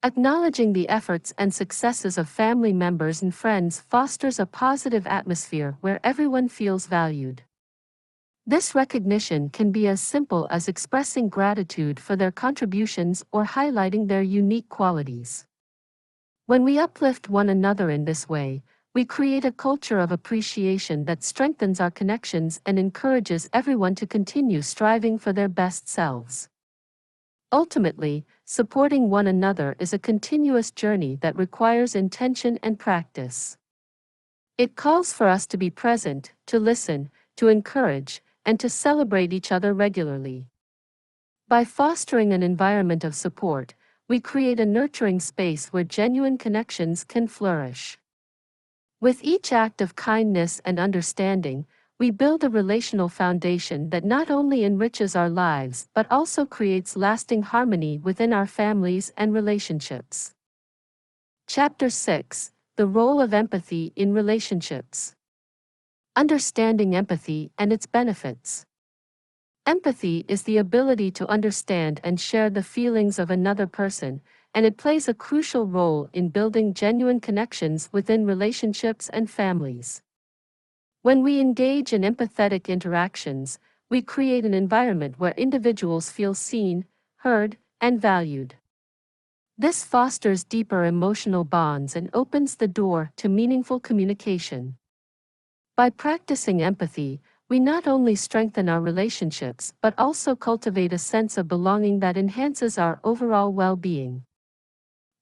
Acknowledging the efforts and successes of family members and friends fosters a positive atmosphere where everyone feels valued. This recognition can be as simple as expressing gratitude for their contributions or highlighting their unique qualities. When we uplift one another in this way, we create a culture of appreciation that strengthens our connections and encourages everyone to continue striving for their best selves. Ultimately, supporting one another is a continuous journey that requires intention and practice. It calls for us to be present, to listen, to encourage, and to celebrate each other regularly. By fostering an environment of support, we create a nurturing space where genuine connections can flourish. With each act of kindness and understanding, we build a relational foundation that not only enriches our lives but also creates lasting harmony within our families and relationships. Chapter 6: The Role of Empathy in Relationships. Understanding empathy and its benefits. Empathy is the ability to understand and share the feelings of another person, and it plays a crucial role in building genuine connections within relationships and families. When we engage in empathetic interactions, we create an environment where individuals feel seen, heard, and valued. This fosters deeper emotional bonds and opens the door to meaningful communication. By practicing empathy, we not only strengthen our relationships but also cultivate a sense of belonging that enhances our overall well-being.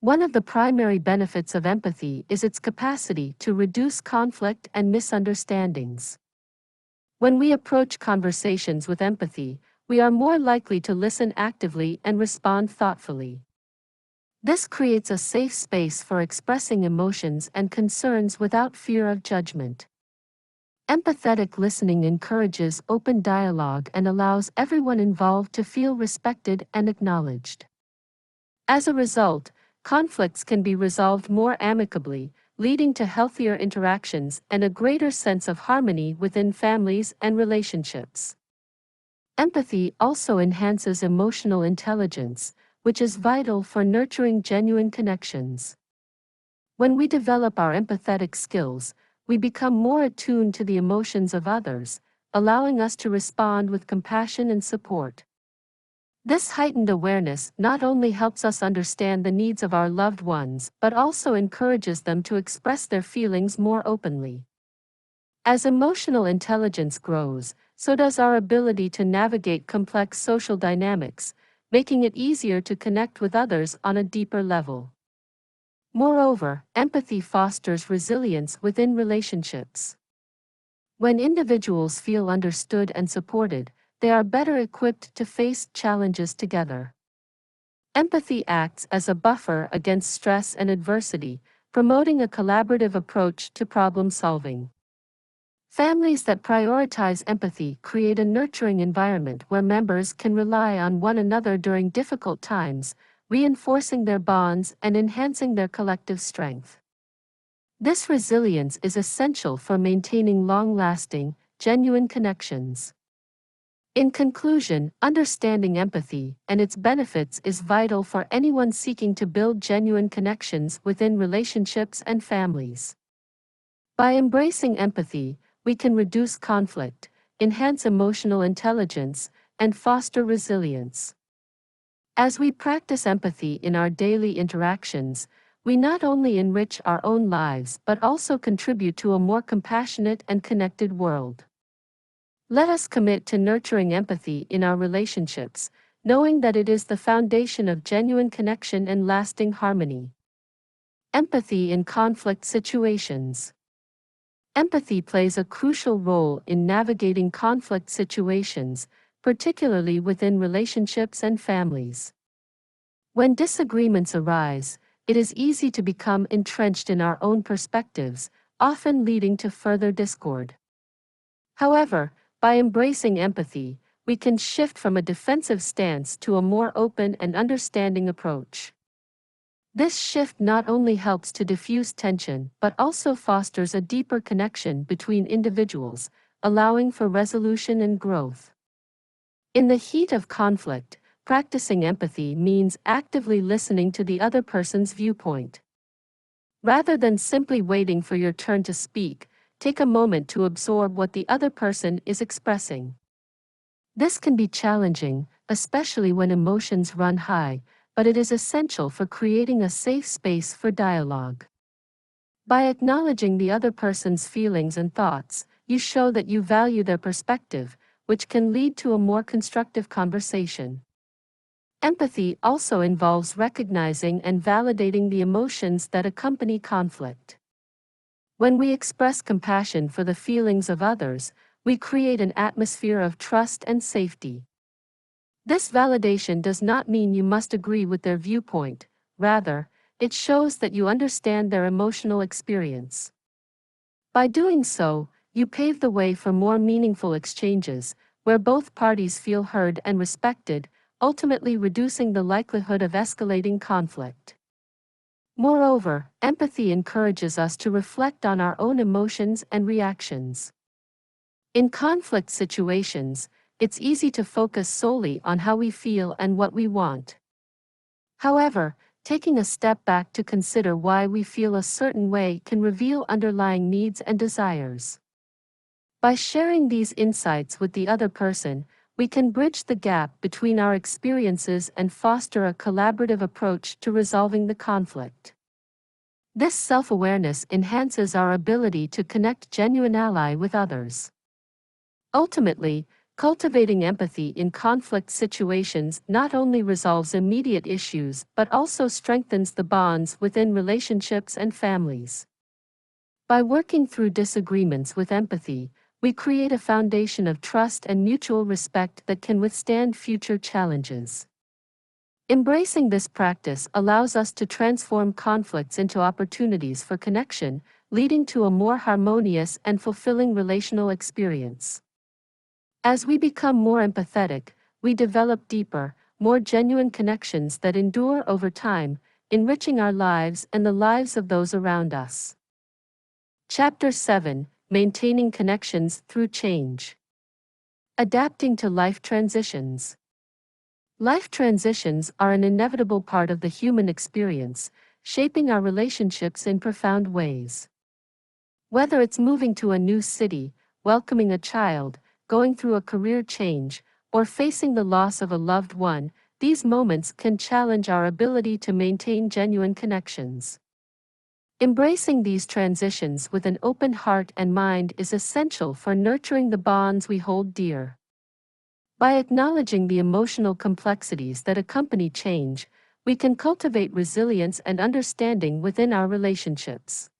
One of the primary benefits of empathy is its capacity to reduce conflict and misunderstandings. When we approach conversations with empathy, we are more likely to listen actively and respond thoughtfully. This creates a safe space for expressing emotions and concerns without fear of judgment. Empathetic listening encourages open dialogue and allows everyone involved to feel respected and acknowledged. As a result, conflicts can be resolved more amicably, leading to healthier interactions and a greater sense of harmony within families and relationships. Empathy also enhances emotional intelligence, which is vital for nurturing genuine connections. When we develop our empathetic skills, we become more attuned to the emotions of others, allowing us to respond with compassion and support. This heightened awareness not only helps us understand the needs of our loved ones but also encourages them to express their feelings more openly. As emotional intelligence grows, so does our ability to navigate complex social dynamics, making it easier to connect with others on a deeper level. Moreover, empathy fosters resilience within relationships. When individuals feel understood and supported, they are better equipped to face challenges together. Empathy acts as a buffer against stress and adversity, promoting a collaborative approach to problem solving. Families that prioritize empathy create a nurturing environment where members can rely on one another during difficult times, reinforcing their bonds and enhancing their collective strength. This resilience is essential for maintaining long-lasting, genuine connections. In conclusion, understanding empathy and its benefits is vital for anyone seeking to build genuine connections within relationships and families. By embracing empathy, we can reduce conflict, enhance emotional intelligence, and foster resilience. As we practice empathy in our daily interactions, we not only enrich our own lives but also contribute to a more compassionate and connected world. Let us commit to nurturing empathy in our relationships, knowing that it is the foundation of genuine connection and lasting harmony. Empathy in conflict situations. Empathy plays a crucial role in navigating conflict situations, particularly within relationships and families. When disagreements arise, it is easy to become entrenched in our own perspectives, often leading to further discord. However, by embracing empathy, we can shift from a defensive stance to a more open and understanding approach. This shift not only helps to diffuse tension but also fosters a deeper connection between individuals, allowing for resolution and growth. In the heat of conflict, practicing empathy means actively listening to the other person's viewpoint. Rather than simply waiting for your turn to speak, take a moment to absorb what the other person is expressing. This can be challenging, especially when emotions run high, but it is essential for creating a safe space for dialogue. By acknowledging the other person's feelings and thoughts, you show that you value their perspective, which can lead to a more constructive conversation. Empathy also involves recognizing and validating the emotions that accompany conflict. When we express compassion for the feelings of others, we create an atmosphere of trust and safety. This validation does not mean you must agree with their viewpoint, rather, it shows that you understand their emotional experience. By doing so, you pave the way for more meaningful exchanges, where both parties feel heard and respected, ultimately reducing the likelihood of escalating conflict. Moreover, empathy encourages us to reflect on our own emotions and reactions. In conflict situations, it's easy to focus solely on how we feel and what we want. However, taking a step back to consider why we feel a certain way can reveal underlying needs and desires. By sharing these insights with the other person, we can bridge the gap between our experiences and foster a collaborative approach to resolving the conflict. This self-awareness enhances our ability to connect genuine ally with others. Ultimately, cultivating empathy in conflict situations not only resolves immediate issues but also strengthens the bonds within relationships and families. By working through disagreements with empathy, we create a foundation of trust and mutual respect that can withstand future challenges. Embracing this practice allows us to transform conflicts into opportunities for connection, leading to a more harmonious and fulfilling relational experience. As we become more empathetic, we develop deeper, more genuine connections that endure over time, enriching our lives and the lives of those around us. Chapter 7: Maintaining Connections Through Change. Adapting to life transitions. Life transitions are an inevitable part of the human experience, shaping our relationships in profound ways. Whether it's moving to a new city, welcoming a child, going through a career change, or facing the loss of a loved one, these moments can challenge our ability to maintain genuine connections. Embracing these transitions with an open heart and mind is essential for nurturing the bonds we hold dear. By acknowledging the emotional complexities that accompany change, we can cultivate resilience and understanding within our relationships.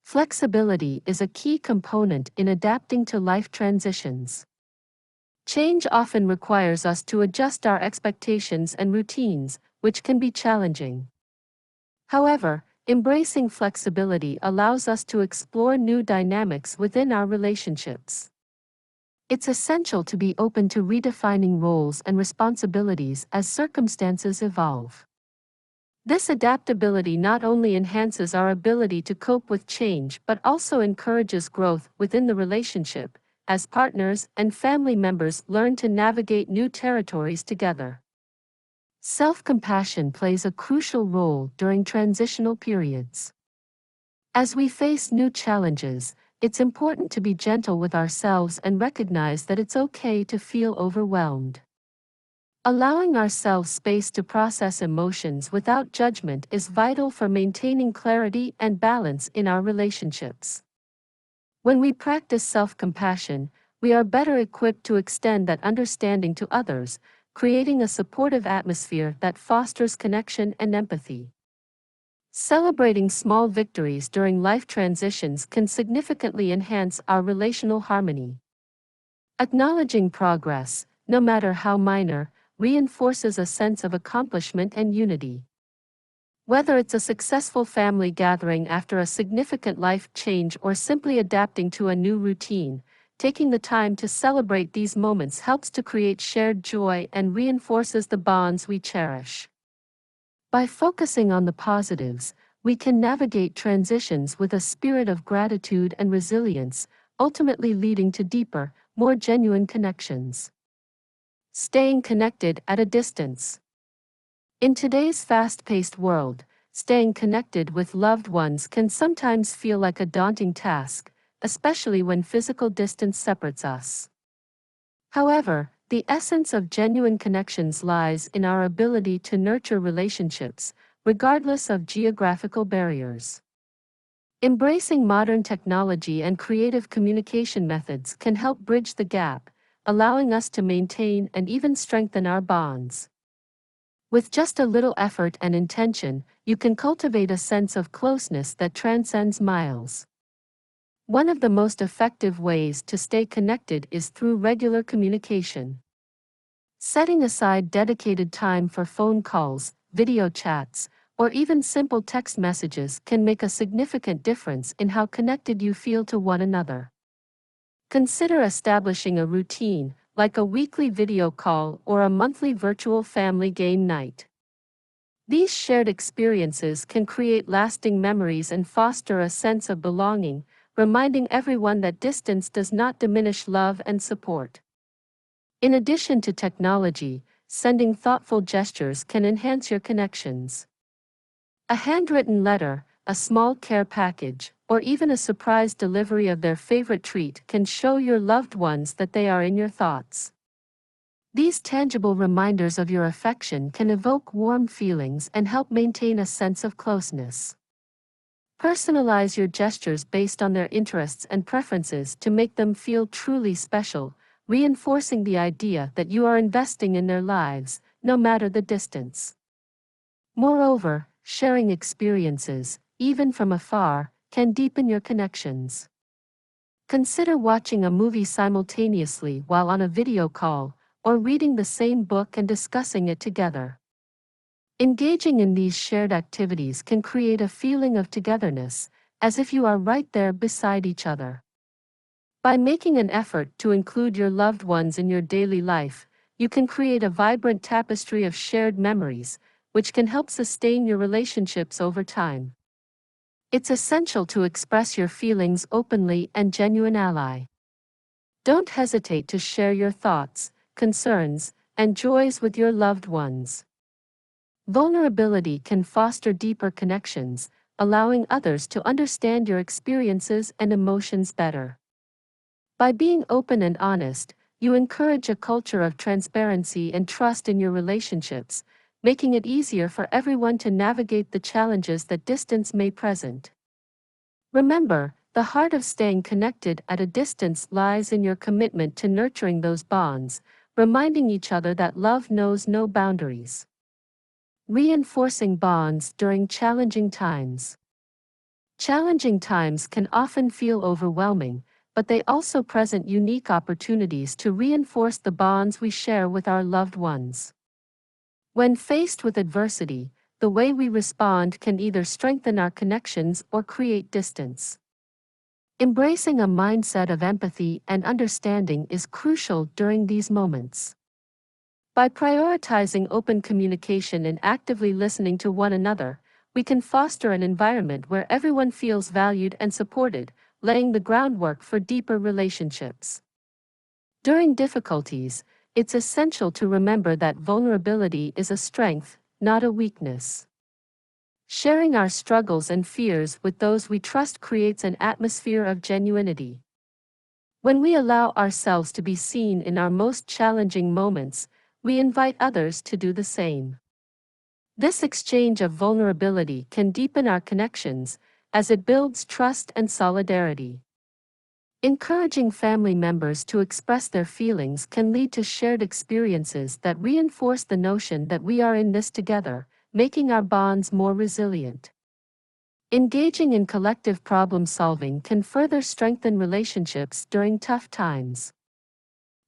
Flexibility is a key component in adapting to life transitions. Change often requires us to adjust our expectations and routines, which can be challenging. However, embracing flexibility allows us to explore new dynamics within our relationships. It's essential to be open to redefining roles and responsibilities as circumstances evolve. This adaptability not only enhances our ability to cope with change but also encourages growth within the relationship, as partners and family members learn to navigate new territories together. Self-compassion plays a crucial role during transitional periods. As we face new challenges, it's important to be gentle with ourselves and recognize that it's okay to feel overwhelmed. Allowing ourselves space to process emotions without judgment is vital for maintaining clarity and balance in our relationships. When we practice self-compassion, we are better equipped to extend that understanding to others, creating a supportive atmosphere that fosters connection and empathy. Celebrating small victories during life transitions can significantly enhance our relational harmony. Acknowledging progress, no matter how minor, reinforces a sense of accomplishment and unity. Whether it's a successful family gathering after a significant life change or simply adapting to a new routine, taking the time to celebrate these moments helps to create shared joy and reinforces the bonds we cherish. By focusing on the positives, we can navigate transitions with a spirit of gratitude and resilience, ultimately leading to deeper, more genuine connections. Staying connected at a distance. In today's fast-paced world, staying connected with loved ones can sometimes feel like a daunting task, especially when physical distance separates us. However, The essence of genuine connections lies in our ability to nurture relationships, regardless of geographical barriers. Embracing modern technology and creative communication methods can help bridge the gap, allowing us to maintain and even strengthen our bonds. With just a little effort and intention, you can cultivate a sense of closeness that transcends miles. One of the most effective ways to stay connected is through regular communication. Setting aside dedicated time for phone calls, video chats, or even simple text messages can make a significant difference in how connected you feel to one another. Consider establishing a routine, like a weekly video call or a monthly virtual family game night. These shared experiences can create lasting memories and foster a sense of belonging, reminding everyone that distance does not diminish love and support. In addition to technology, sending thoughtful gestures can enhance your connections. A handwritten letter, a small care package, or even a surprise delivery of their favorite treat can show your loved ones that they are in your thoughts. These tangible reminders of your affection can evoke warm feelings and help maintain a sense of closeness. Personalize your gestures based on their interests and preferences to make them feel truly special, reinforcing the idea that you are investing in their lives, no matter the distance. Moreover, sharing experiences, even from afar, can deepen your connections. Consider watching a movie simultaneously while on a video call, or reading the same book and discussing it together. Engaging in these shared activities can create a feeling of togetherness, as if you are right there beside each other. By making an effort to include your loved ones in your daily life, you can create a vibrant tapestry of shared memories, which can help sustain your relationships over time. It's essential to express your feelings openly and genuine ally. Don't hesitate to share your thoughts, concerns, and joys with your loved ones. Vulnerability can foster deeper connections, allowing others to understand your experiences and emotions better. By being open and honest, you encourage a culture of transparency and trust in your relationships, making it easier for everyone to navigate the challenges that distance may present. Remember, the heart of staying connected at a distance lies in your commitment to nurturing those bonds, reminding each other that love knows no boundaries. Reinforcing bonds during challenging times. Challenging times can often feel overwhelming, but they also present unique opportunities to reinforce the bonds we share with our loved ones. When faced with adversity, the way we respond can either strengthen our connections or create distance. Embracing a mindset of empathy and understanding is crucial during these moments. By prioritizing open communication and actively listening to one another, we can foster an environment where everyone feels valued and supported, laying the groundwork for deeper relationships. During difficulties, it's essential to remember that vulnerability is a strength, not a weakness. Sharing our struggles and fears with those we trust creates an atmosphere of genuinity. When we allow ourselves to be seen in our most challenging moments, we invite others to do the same. This exchange of vulnerability can deepen our connections, as it builds trust and solidarity. Encouraging family members to express their feelings can lead to shared experiences that reinforce the notion that we are in this together, making our bonds more resilient. Engaging in collective problem solving can further strengthen relationships during tough times.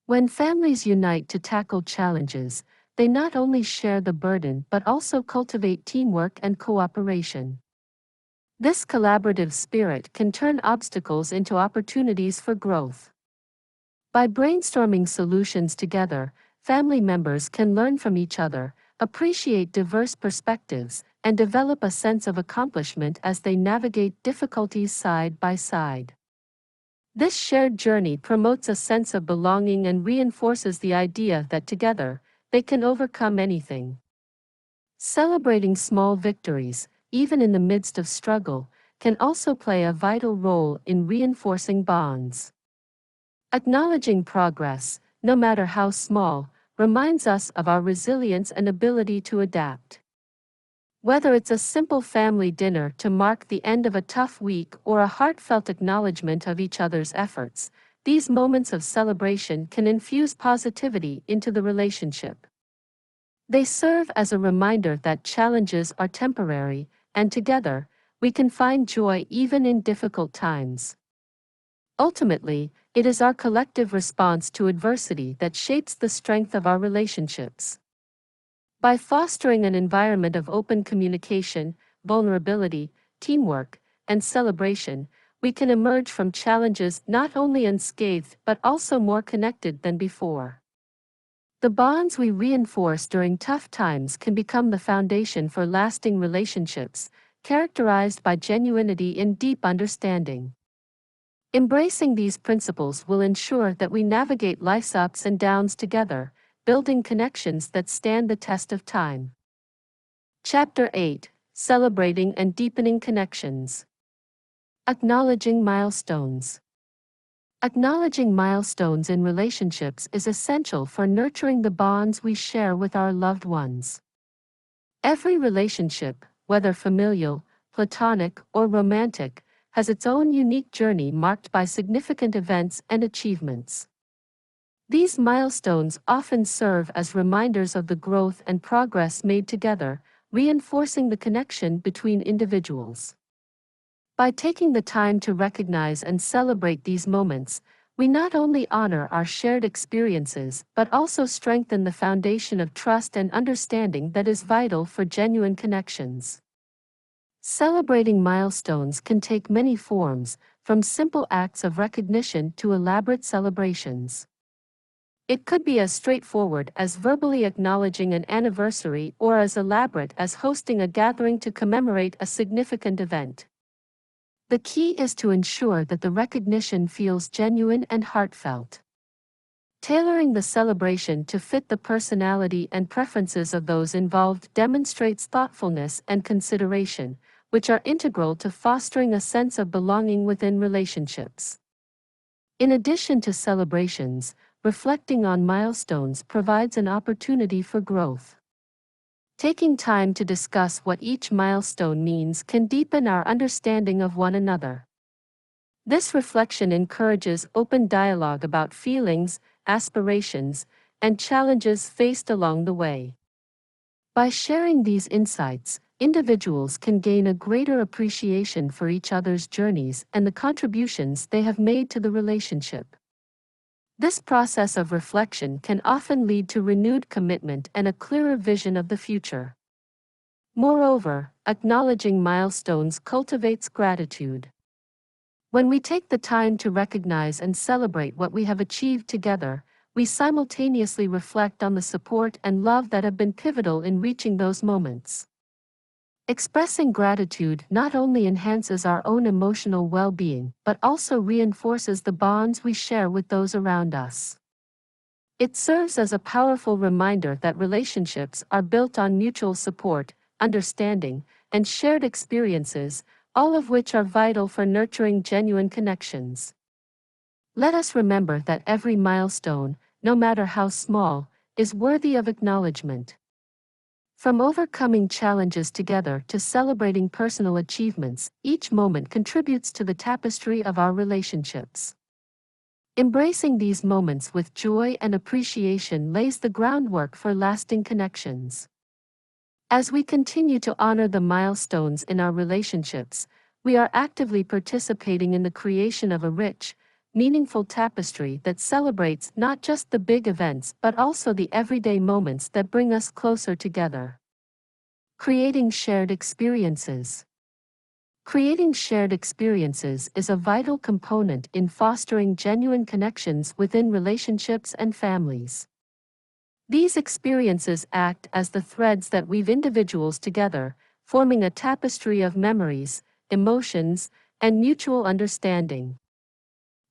When families unite to tackle challenges, they not only share the burden but also cultivate teamwork and cooperation. This collaborative spirit can turn obstacles into opportunities for growth. By brainstorming solutions together, family members can learn from each other, appreciate diverse perspectives, and develop a sense of accomplishment as they navigate difficulties side by side. This shared journey promotes a sense of belonging and reinforces the idea that together, they can overcome anything. Celebrating small victories, even in the midst of struggle, can also play a vital role in reinforcing bonds. Acknowledging progress, no matter how small, reminds us of our resilience and ability to adapt. Whether it's a simple family dinner to mark the end of a tough week or a heartfelt acknowledgement of each other's efforts, these moments of celebration can infuse positivity into the relationship. They serve as a reminder that challenges are temporary, and together, we can find joy even in difficult times. Ultimately, it is our collective response to adversity that shapes the strength of our relationships. By fostering an environment of open communication, vulnerability, teamwork, and celebration, we can emerge from challenges not only unscathed but also more connected than before. The bonds we reinforce during tough times can become the foundation for lasting relationships, characterized by genuinity and deep understanding. Embracing these principles will ensure that we navigate life's ups and downs together, building connections that stand the test of time. Chapter 8: Celebrating and Deepening Connections. Acknowledging Milestones. Acknowledging milestones in relationships is essential for nurturing the bonds we share with our loved ones. Every relationship, whether familial, platonic, or romantic, has its own unique journey marked by significant events and achievements. These milestones often serve as reminders of the growth and progress made together, reinforcing the connection between individuals. By taking the time to recognize and celebrate these moments, we not only honor our shared experiences but also strengthen the foundation of trust and understanding that is vital for genuine connections. Celebrating milestones can take many forms, from simple acts of recognition to elaborate celebrations. It could be as straightforward as verbally acknowledging an anniversary or as elaborate as hosting a gathering to commemorate a significant event. The key is to ensure that the recognition feels genuine and heartfelt. Tailoring the celebration to fit the personality and preferences of those involved demonstrates thoughtfulness and consideration, which are integral to fostering a sense of belonging within relationships. In addition to celebrations, reflecting on milestones provides an opportunity for growth. Taking time to discuss what each milestone means can deepen our understanding of one another. This reflection encourages open dialogue about feelings, aspirations, and challenges faced along the way. By sharing these insights, individuals can gain a greater appreciation for each other's journeys and the contributions they have made to the relationship. This process of reflection can often lead to renewed commitment and a clearer vision of the future. Moreover, acknowledging milestones cultivates gratitude. When we take the time to recognize and celebrate what we have achieved together, we simultaneously reflect on the support and love that have been pivotal in reaching those moments. Expressing gratitude not only enhances our own emotional well-being but also reinforces the bonds we share with those around us. It serves as a powerful reminder that relationships are built on mutual support, understanding, and shared experiences, all of which are vital for nurturing genuine connections. Let us remember that every milestone, no matter how small, is worthy of acknowledgement. From overcoming challenges together to celebrating personal achievements, each moment contributes to the tapestry of our relationships. Embracing these moments with joy and appreciation lays the groundwork for lasting connections. As we continue to honor the milestones in our relationships, we are actively participating in the creation of a rich, meaningful tapestry that celebrates not just the big events but also the everyday moments that bring us closer together. Creating shared experiences. Creating shared experiences is a vital component in fostering genuine connections within relationships and families. These experiences act as the threads that weave individuals together, forming a tapestry of memories, emotions, and mutual understanding.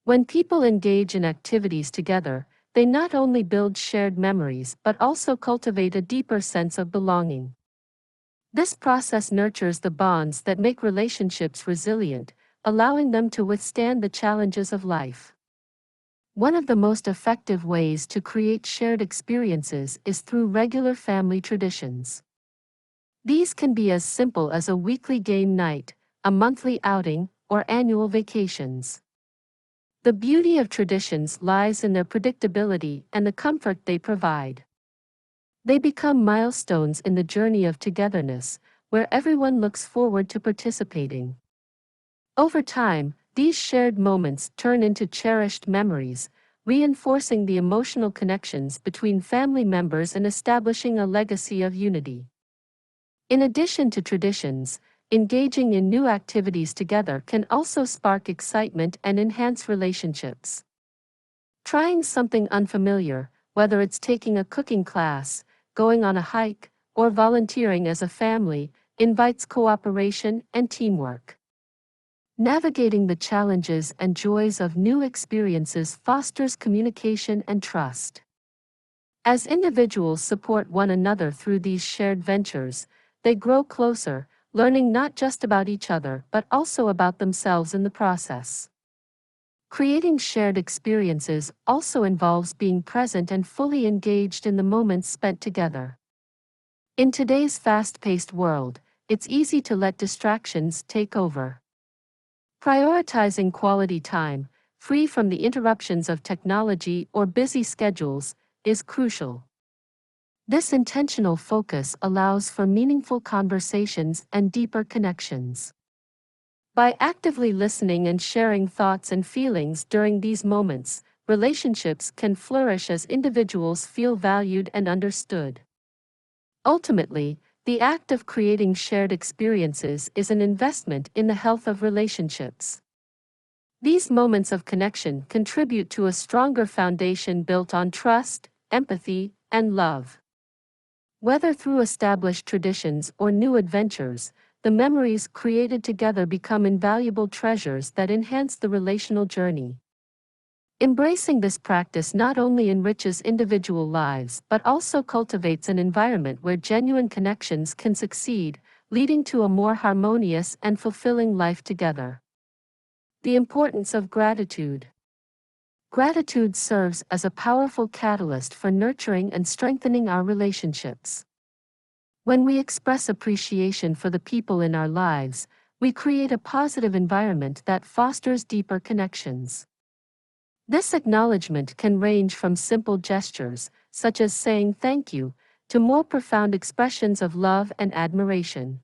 When people engage in activities together, they not only build shared memories but also cultivate a deeper sense of belonging. This process nurtures the bonds that make relationships resilient, allowing them to withstand the challenges of life. One of the most effective ways to create shared experiences is through regular family traditions. These can be as simple as a weekly game night, a monthly outing, or annual vacations. The beauty of traditions lies in their predictability and the comfort they provide. They become milestones in the journey of togetherness, where everyone looks forward to participating. Over time, these shared moments turn into cherished memories, reinforcing the emotional connections between family members and establishing a legacy of unity. In addition to traditions, engaging in new activities together can also spark excitement and enhance relationships. Trying something unfamiliar, whether it's taking a cooking class, going on a hike, or volunteering as a family, invites cooperation and teamwork. Navigating the challenges and joys of new experiences fosters communication and trust. As individuals support one another through these shared ventures, they grow closer, learning not just about each other but also about themselves in the process. Creating shared experiences also involves being present and fully engaged in the moments spent together. In today's fast-paced world, it's easy to let distractions take over. Prioritizing quality time, free from the interruptions of technology or busy schedules, is crucial. This intentional focus allows for meaningful conversations and deeper connections. By actively listening and sharing thoughts and feelings during these moments, relationships can flourish as individuals feel valued and understood. Ultimately, the act of creating shared experiences is an investment in the health of relationships. These moments of connection contribute to a stronger foundation built on trust, empathy, and love. Whether through established traditions or new adventures, the memories created together become invaluable treasures that enhance the relational journey. Embracing this practice not only enriches individual lives but also cultivates an environment where genuine connections can succeed, leading to a more harmonious and fulfilling life together. The importance of gratitude. Gratitude serves as a powerful catalyst for nurturing and strengthening our relationships. When we express appreciation for the people in our lives, we create a positive environment that fosters deeper connections. This acknowledgement can range from simple gestures, such as saying thank you, to more profound expressions of love and admiration.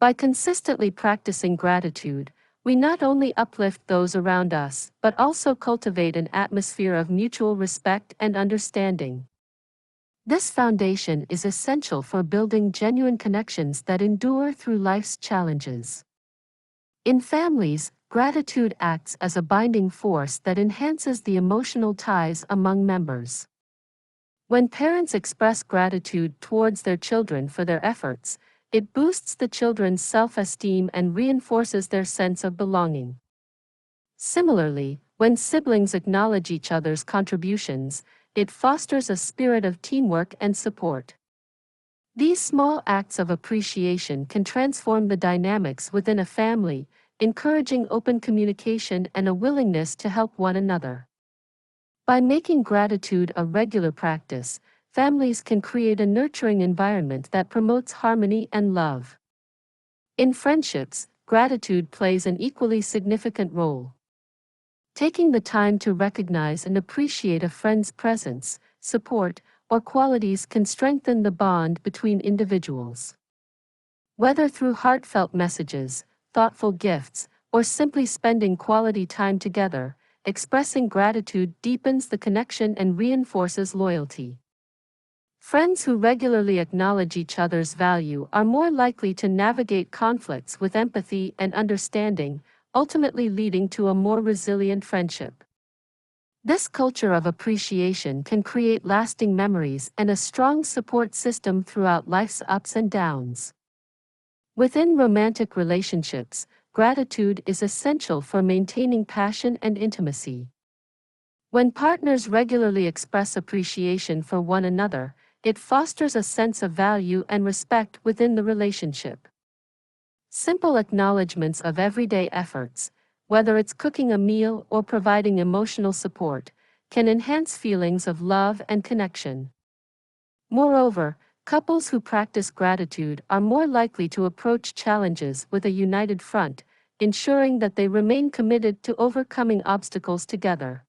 By consistently practicing gratitude, we not only uplift those around us but also cultivate an atmosphere of mutual respect and understanding. This foundation is essential for building genuine connections that endure through life's challenges. In families, gratitude acts as a binding force that enhances the emotional ties among members. When parents express gratitude towards their children for their efforts, it boosts the children's self-esteem and reinforces their sense of belonging. Similarly, when siblings acknowledge each other's contributions, it fosters a spirit of teamwork and support. These small acts of appreciation can transform the dynamics within a family, encouraging open communication and a willingness to help one another. By making gratitude a regular practice, families can create a nurturing environment that promotes harmony and love. In friendships, gratitude plays an equally significant role. Taking the time to recognize and appreciate a friend's presence, support, or qualities can strengthen the bond between individuals. Whether through heartfelt messages, thoughtful gifts, or simply spending quality time together, expressing gratitude deepens the connection and reinforces loyalty. Friends who regularly acknowledge each other's value are more likely to navigate conflicts with empathy and understanding, ultimately leading to a more resilient friendship. This culture of appreciation can create lasting memories and a strong support system throughout life's ups and downs. Within romantic relationships, gratitude is essential for maintaining passion and intimacy. When partners regularly express appreciation for one another, it fosters a sense of value and respect within the relationship. Simple acknowledgments of everyday efforts, whether it's cooking a meal or providing emotional support, can enhance feelings of love and connection. Moreover, couples who practice gratitude are more likely to approach challenges with a united front, ensuring that they remain committed to overcoming obstacles together.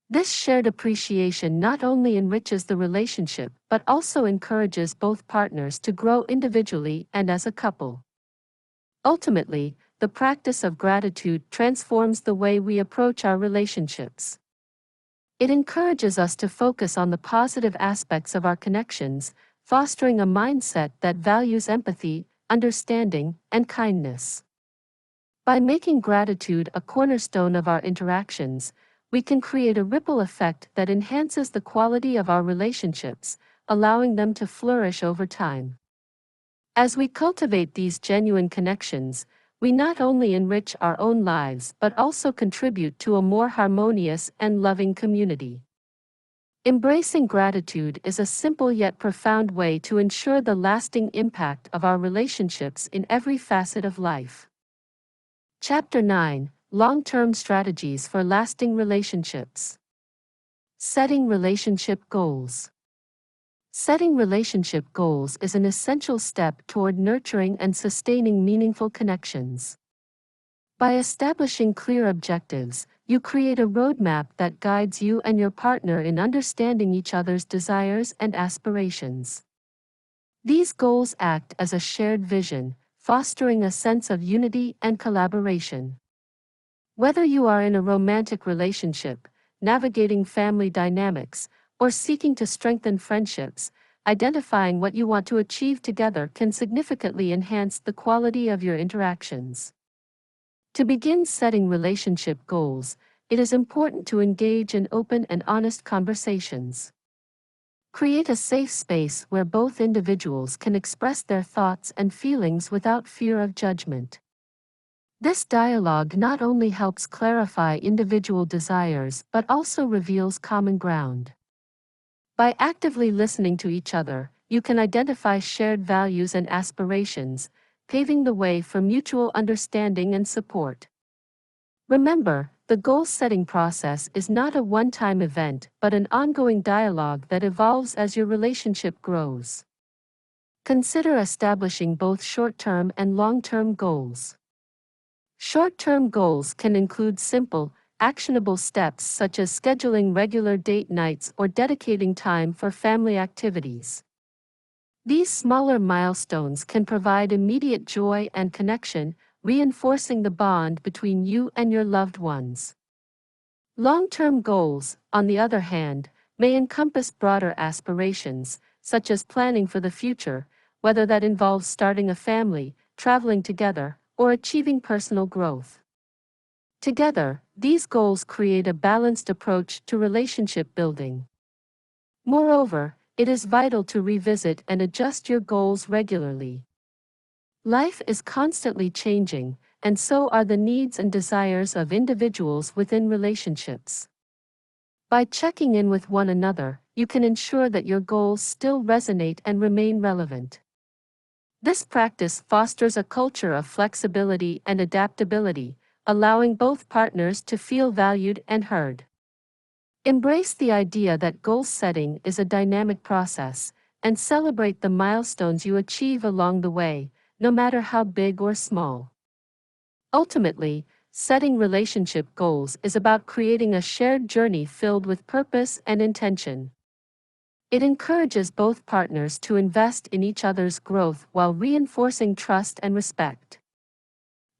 This shared appreciation not only enriches the relationship but also encourages both partners to grow individually and as a couple. Ultimately, the practice of gratitude transforms the way we approach our relationships. It encourages us to focus on the positive aspects of our connections, fostering a mindset that values empathy, understanding, and kindness. By making gratitude a cornerstone of our interactions, we can create a ripple effect that enhances the quality of our relationships, allowing them to flourish over time. As we cultivate these genuine connections, we not only enrich our own lives but also contribute to a more harmonious and loving community. Embracing gratitude is a simple yet profound way to ensure the lasting impact of our relationships in every facet of life. Chapter 9: Long-Term Strategies for Lasting Relationships. Setting Relationship Goals. Setting relationship goals is an essential step toward nurturing and sustaining meaningful connections. By establishing clear objectives, you create a roadmap that guides you and your partner in understanding each other's desires and aspirations. These goals act as a shared vision, fostering a sense of unity and collaboration. Whether you are in a romantic relationship, navigating family dynamics, or seeking to strengthen friendships, identifying what you want to achieve together can significantly enhance the quality of your interactions. To begin setting relationship goals, it is important to engage in open and honest conversations. Create a safe space where both individuals can express their thoughts and feelings without fear of judgment. This dialogue not only helps clarify individual desires but also reveals common ground. By actively listening to each other, you can identify shared values and aspirations, paving the way for mutual understanding and support. Remember, the goal-setting process is not a one-time event but an ongoing dialogue that evolves as your relationship grows. Consider establishing both short-term and long-term goals. Short-term goals can include simple, actionable steps such as scheduling regular date nights or dedicating time for family activities. These smaller milestones can provide immediate joy and connection, reinforcing the bond between you and your loved ones. Long-term goals, on the other hand, may encompass broader aspirations, such as planning for the future, whether that involves starting a family, traveling together, or achieving personal growth. Together, these goals create a balanced approach to relationship building. Moreover, it is vital to revisit and adjust your goals regularly. Life is constantly changing, and so are the needs and desires of individuals within relationships. By checking in with one another, you can ensure that your goals still resonate and remain relevant. This practice fosters a culture of flexibility and adaptability, allowing both partners to feel valued and heard. Embrace the idea that goal setting is a dynamic process, and celebrate the milestones you achieve along the way, no matter how big or small. Ultimately, setting relationship goals is about creating a shared journey filled with purpose and intention. It encourages both partners to invest in each other's growth while reinforcing trust and respect.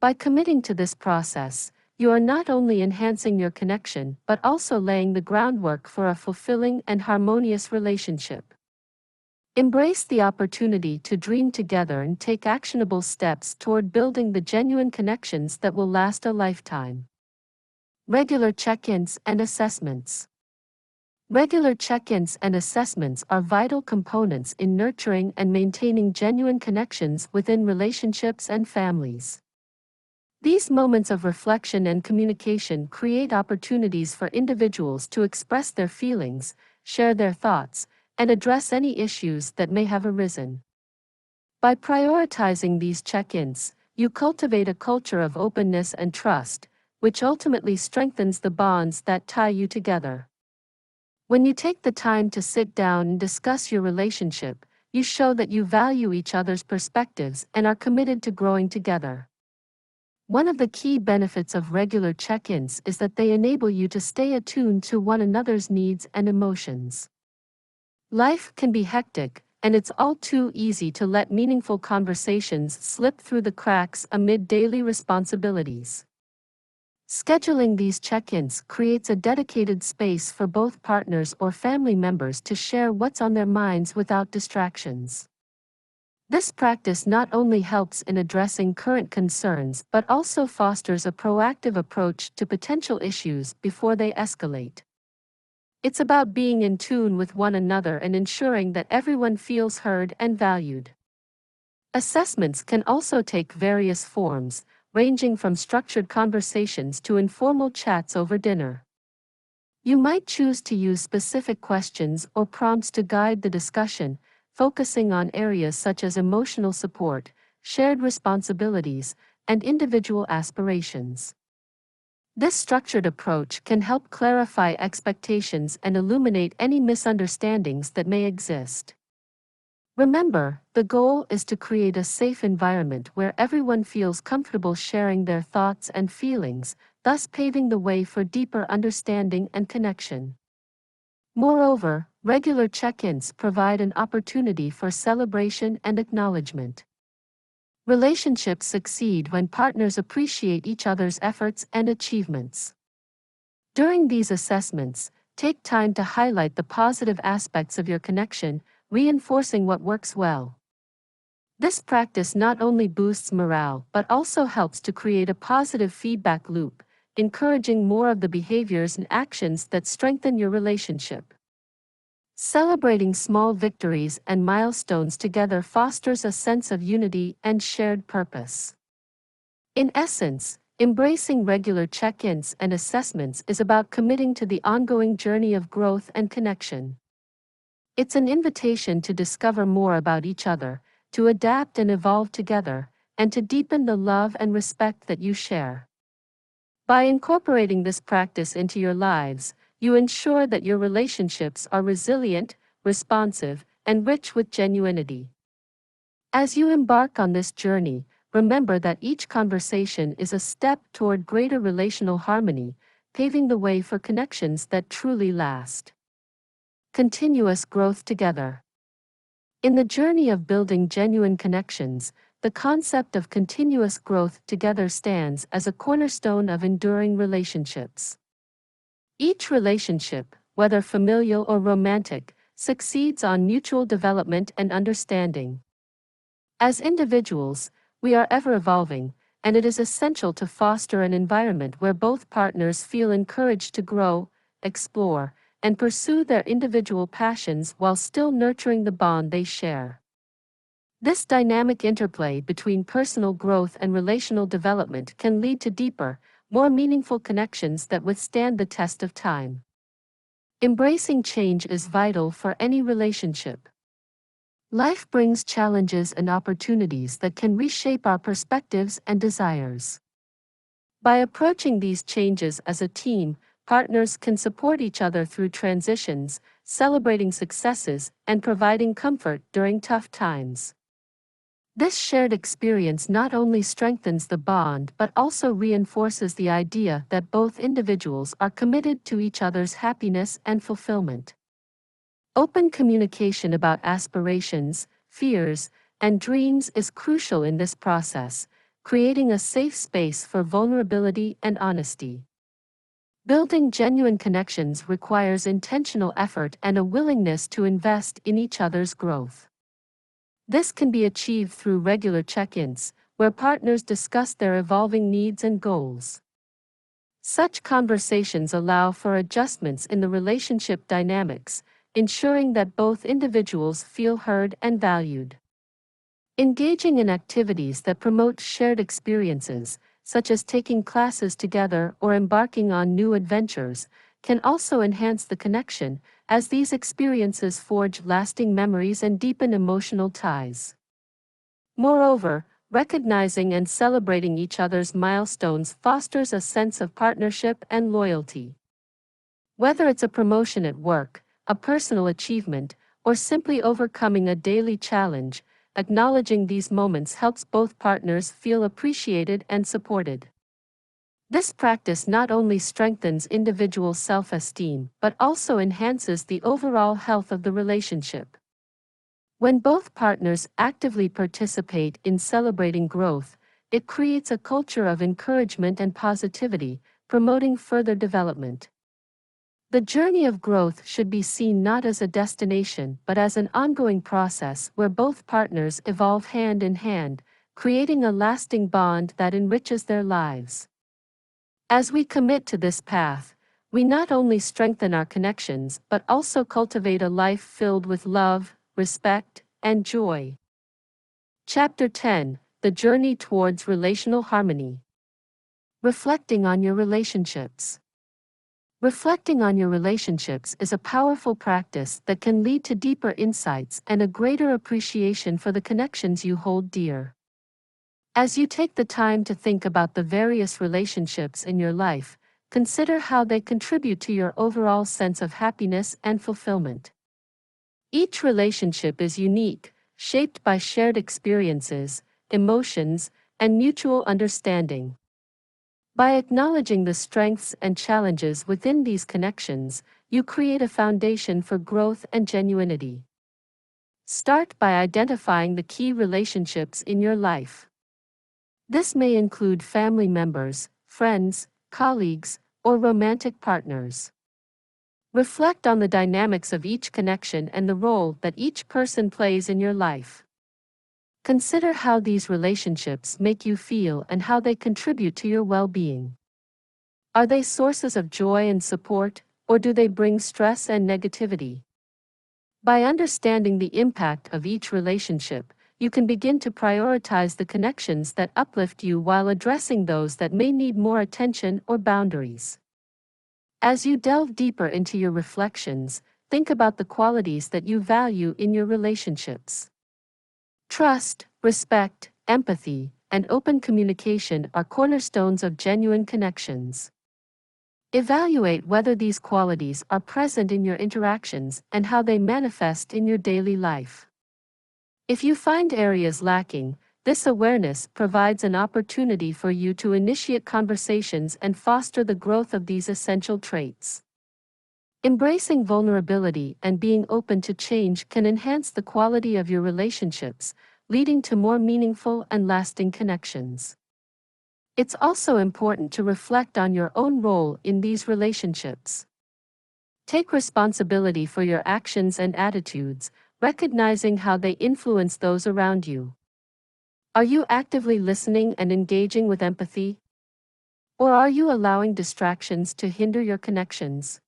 By committing to this process, you are not only enhancing your connection but also laying the groundwork for a fulfilling and harmonious relationship. Embrace the opportunity to dream together and take actionable steps toward building the genuine connections that will last a lifetime. Regular check-ins and assessments. Regular check-ins and assessments are vital components in nurturing and maintaining genuine connections within relationships and families. These moments of reflection and communication create opportunities for individuals to express their feelings, share their thoughts, and address any issues that may have arisen. By prioritizing these check-ins, you cultivate a culture of openness and trust, which ultimately strengthens the bonds that tie you together. When you take the time to sit down and discuss your relationship, you show that you value each other's perspectives and are committed to growing together. One of the key benefits of regular check-ins is that they enable you to stay attuned to one another's needs and emotions. Life can be hectic, and it's all too easy to let meaningful conversations slip through the cracks amid daily responsibilities. Scheduling these check-ins creates a dedicated space for both partners or family members to share what's on their minds without distractions. This practice not only helps in addressing current concerns but also fosters a proactive approach to potential issues before they escalate. It's about being in tune with one another and ensuring that everyone feels heard and valued. Assessments can also take various forms, ranging from structured conversations to informal chats over dinner. You might choose to use specific questions or prompts to guide the discussion, focusing on areas such as emotional support, shared responsibilities, and individual aspirations. This structured approach can help clarify expectations and illuminate any misunderstandings that may exist. Remember, the goal is to create a safe environment where everyone feels comfortable sharing their thoughts and feelings, thus paving the way for deeper understanding and connection. Moreover, regular check-ins provide an opportunity for celebration and acknowledgement. Relationships succeed when partners appreciate each other's efforts and achievements. During these assessments, take time to highlight the positive aspects of your connection, reinforcing what works well. This practice not only boosts morale but also helps to create a positive feedback loop, encouraging more of the behaviors and actions that strengthen your relationship. Celebrating small victories and milestones together fosters a sense of unity and shared purpose. In essence, embracing regular check-ins and assessments is about committing to the ongoing journey of growth and connection. It's an invitation to discover more about each other, to adapt and evolve together, and to deepen the love and respect that you share. By incorporating this practice into your lives, you ensure that your relationships are resilient, responsive, and rich with genuinity. As you embark on this journey, remember that each conversation is a step toward greater relational harmony, paving the way for connections that truly last. Continuous growth together. In the journey of building genuine connections, the concept of continuous growth together stands as a cornerstone of enduring relationships. Each relationship, whether familial or romantic, succeeds on mutual development and understanding. As individuals, we are ever evolving, and it is essential to foster an environment where both partners feel encouraged to grow, explore, and pursue their individual passions while still nurturing the bond they share. This dynamic interplay between personal growth and relational development can lead to deeper, more meaningful connections that withstand the test of time. Embracing change is vital for any relationship. Life brings challenges and opportunities that can reshape our perspectives and desires. By approaching these changes as a team, partners can support each other through transitions, celebrating successes, and providing comfort during tough times. This shared experience not only strengthens the bond but also reinforces the idea that both individuals are committed to each other's happiness and fulfillment. Open communication about aspirations, fears, and dreams is crucial in this process, creating a safe space for vulnerability and honesty. Building genuine connections requires intentional effort and a willingness to invest in each other's growth. This can be achieved through regular check-ins, where partners discuss their evolving needs and goals. Such conversations allow for adjustments in the relationship dynamics, ensuring that both individuals feel heard and valued. Engaging in activities that promote shared experiences, such as taking classes together or embarking on new adventures, can also enhance the connection, as these experiences forge lasting memories and deepen emotional ties. Moreover, Recognizing and celebrating each other's milestones fosters a sense of partnership and loyalty. Whether it's a promotion at work, a personal achievement, or simply overcoming a daily challenge, acknowledging these moments helps both partners feel appreciated and supported. This practice not only strengthens individual self-esteem but also enhances the overall health of the relationship. When both partners actively participate in celebrating growth, it creates a culture of encouragement and positivity, promoting further development. The journey of growth should be seen not as a destination but as an ongoing process where both partners evolve hand in hand, creating a lasting bond that enriches their lives. As we commit to this path, we not only strengthen our connections but also cultivate a life filled with love, respect, and joy. Chapter 10: The Journey Towards Relational Harmony. Reflecting on your relationships. Reflecting on your relationships is a powerful practice that can lead to deeper insights and a greater appreciation for the connections you hold dear. As you take the time to think about the various relationships in your life, consider how they contribute to your overall sense of happiness and fulfillment. Each relationship is unique, shaped by shared experiences, emotions, and mutual understanding. By acknowledging the strengths and challenges within these connections, you create a foundation for growth and genuinity. Start by identifying the key relationships in your life. This may include family members, friends, colleagues, or romantic partners. Reflect on the dynamics of each connection and the role that each person plays in your life. Consider how these relationships make you feel and how they contribute to your well-being. Are they sources of joy and support, or do they bring stress and negativity? By understanding the impact of each relationship, you can begin to prioritize the connections that uplift you while addressing those that may need more attention or boundaries. As you delve deeper into your reflections, think about the qualities that you value in your relationships. Trust, respect, empathy, and open communication are cornerstones of genuine connections. Evaluate whether these qualities are present in your interactions and how they manifest in your daily life. If you find areas lacking, this awareness provides an opportunity for you to initiate conversations and foster the growth of these essential traits. Embracing vulnerability and being open to change can enhance the quality of your relationships, leading to more meaningful and lasting connections. It's also important to reflect on your own role in these relationships. Take responsibility for your actions and attitudes, recognizing how they influence those around you. Are you actively listening and engaging with empathy? Or are you allowing distractions to hinder your connections?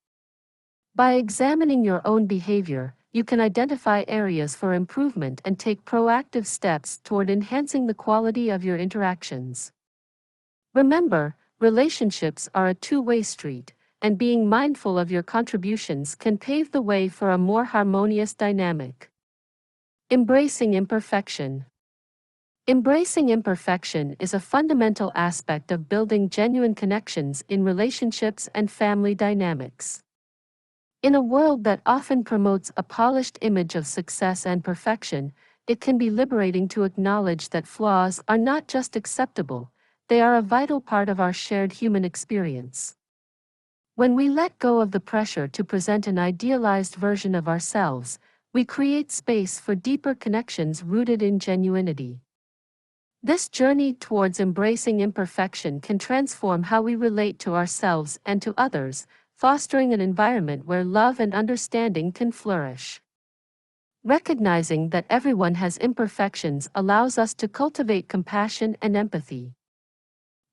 By examining your own behavior, you can identify areas for improvement and take proactive steps toward enhancing the quality of your interactions. Remember, relationships are a two-way street, and being mindful of your contributions can pave the way for a more harmonious dynamic. Embracing imperfection. Embracing imperfection is a fundamental aspect of building genuine connections in relationships and family dynamics. In a world that often promotes a polished image of success and perfection, it can be liberating to acknowledge that flaws are not just acceptable, they are a vital part of our shared human experience. When we let go of the pressure to present an idealized version of ourselves, we create space for deeper connections rooted in genuinity. This journey towards embracing imperfection can transform how we relate to ourselves and to others, fostering an environment where love and understanding can flourish. Recognizing that everyone has imperfections allows us to cultivate compassion and empathy.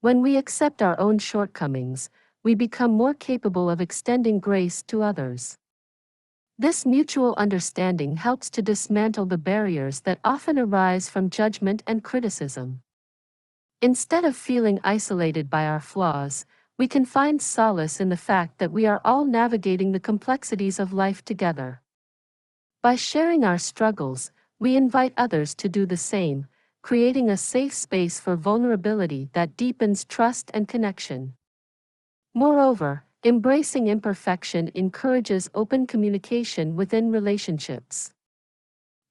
When we accept our own shortcomings, we become more capable of extending grace to others. This mutual understanding helps to dismantle the barriers that often arise from judgment and criticism. Instead of feeling isolated by our flaws, we can find solace in the fact that we are all navigating the complexities of life together. By sharing our struggles, we invite others to do the same, creating a safe space for vulnerability that deepens trust and connection. Moreover, embracing imperfection encourages open communication within relationships.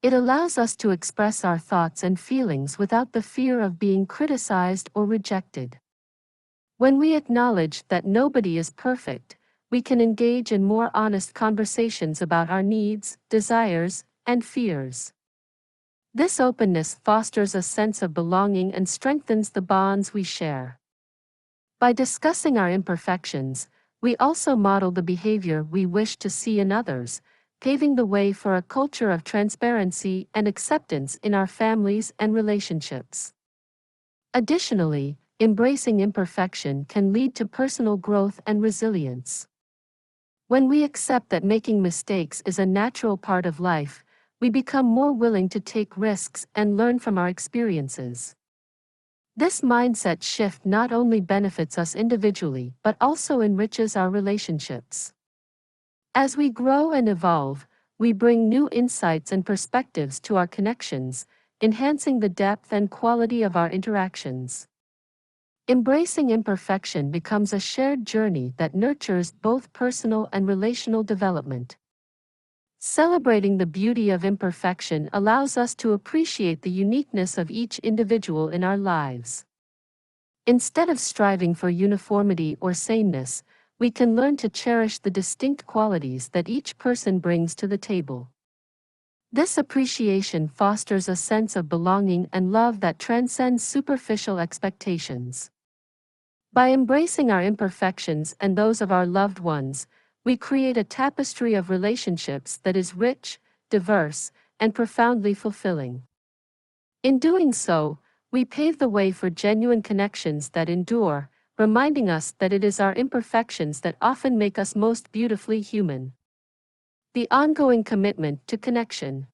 It allows us to express our thoughts and feelings without the fear of being criticized or rejected. When we acknowledge that nobody is perfect, we can engage in more honest conversations about our needs, desires, and fears. This openness fosters a sense of belonging and strengthens the bonds we share. By discussing our imperfections, we also model the behavior we wish to see in others, paving the way for a culture of transparency and acceptance in our families and relationships. Additionally, embracing imperfection can lead to personal growth and resilience. When we accept that making mistakes is a natural part of life, we become more willing to take risks and learn from our experiences. This mindset shift not only benefits us individually but also enriches our relationships. As we grow and evolve, we bring new insights and perspectives to our connections, enhancing the depth and quality of our interactions. Embracing imperfection becomes a shared journey that nurtures both personal and relational development. Celebrating the beauty of imperfection allows us to appreciate the uniqueness of each individual in our lives. Instead of striving for uniformity or sameness, we can learn to cherish the distinct qualities that each person brings to the table. This appreciation fosters a sense of belonging and love that transcends superficial expectations. By embracing our imperfections and those of our loved ones, we create a tapestry of relationships that is rich, diverse, and profoundly fulfilling. In doing so, we pave the way for genuine connections that endure, reminding us that it is our imperfections that often make us most beautifully human. The ongoing commitment to connection.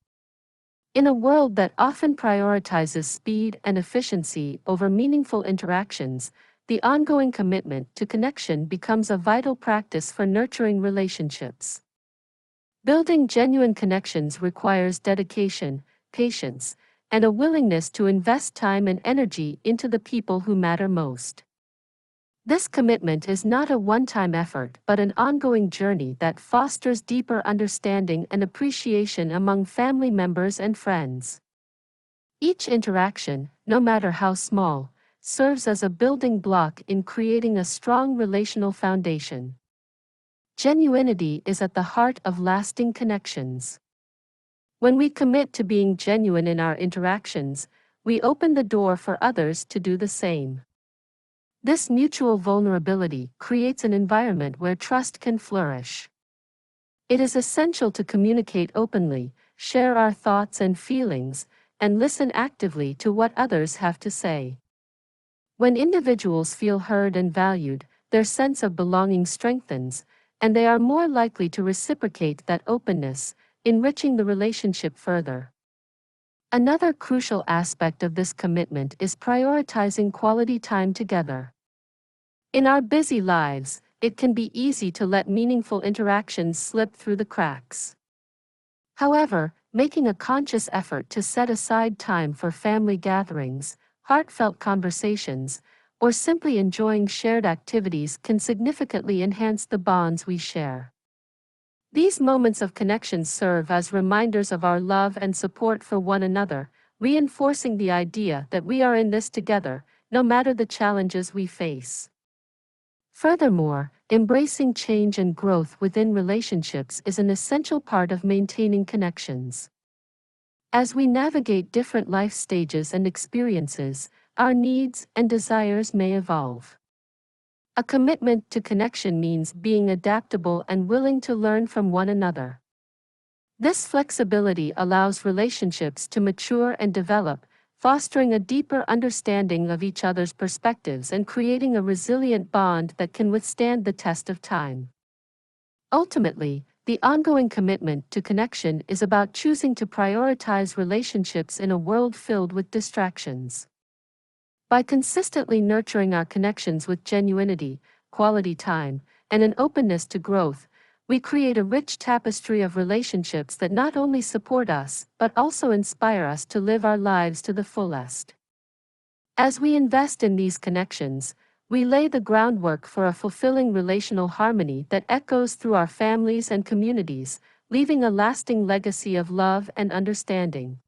In a world that often prioritizes speed and efficiency over meaningful interactions, the ongoing commitment to connection becomes a vital practice for nurturing relationships. Building genuine connections requires dedication, patience, and a willingness to invest time and energy into the people who matter most. This commitment is not a one-time effort but an ongoing journey that fosters deeper understanding and appreciation among family members and friends. Each interaction, no matter how small, serves as a building block in creating a strong relational foundation. Genuinity is at the heart of lasting connections. When we commit to being genuine in our interactions, we open the door for others to do the same. This mutual vulnerability creates an environment where trust can flourish. It is essential to communicate openly, share our thoughts and feelings, and listen actively to what others have to say. When individuals feel heard and valued, their sense of belonging strengthens, and they are more likely to reciprocate that openness, enriching the relationship further. Another crucial aspect of this commitment is prioritizing quality time together. In our busy lives, it can be easy to let meaningful interactions slip through the cracks. However, making a conscious effort to set aside time for family gatherings, heartfelt conversations, or simply enjoying shared activities can significantly enhance the bonds we share. These moments of connection serve as reminders of our love and support for one another, reinforcing the idea that we are in this together, no matter the challenges we face. Furthermore, embracing change and growth within relationships is an essential part of maintaining connections. As we navigate different life stages and experiences, our needs and desires may evolve. A commitment to connection means being adaptable and willing to learn from one another. This flexibility allows relationships to mature and develop, fostering a deeper understanding of each other's perspectives and creating a resilient bond that can withstand the test of time. Ultimately, the ongoing commitment to connection is about choosing to prioritize relationships in a world filled with distractions. By consistently nurturing our connections with genuinity, quality time, and an openness to growth, we create a rich tapestry of relationships that not only support us, but also inspire us to live our lives to the fullest. As we invest in these connections, we lay the groundwork for a fulfilling relational harmony that echoes through our families and communities, leaving a lasting legacy of love and understanding.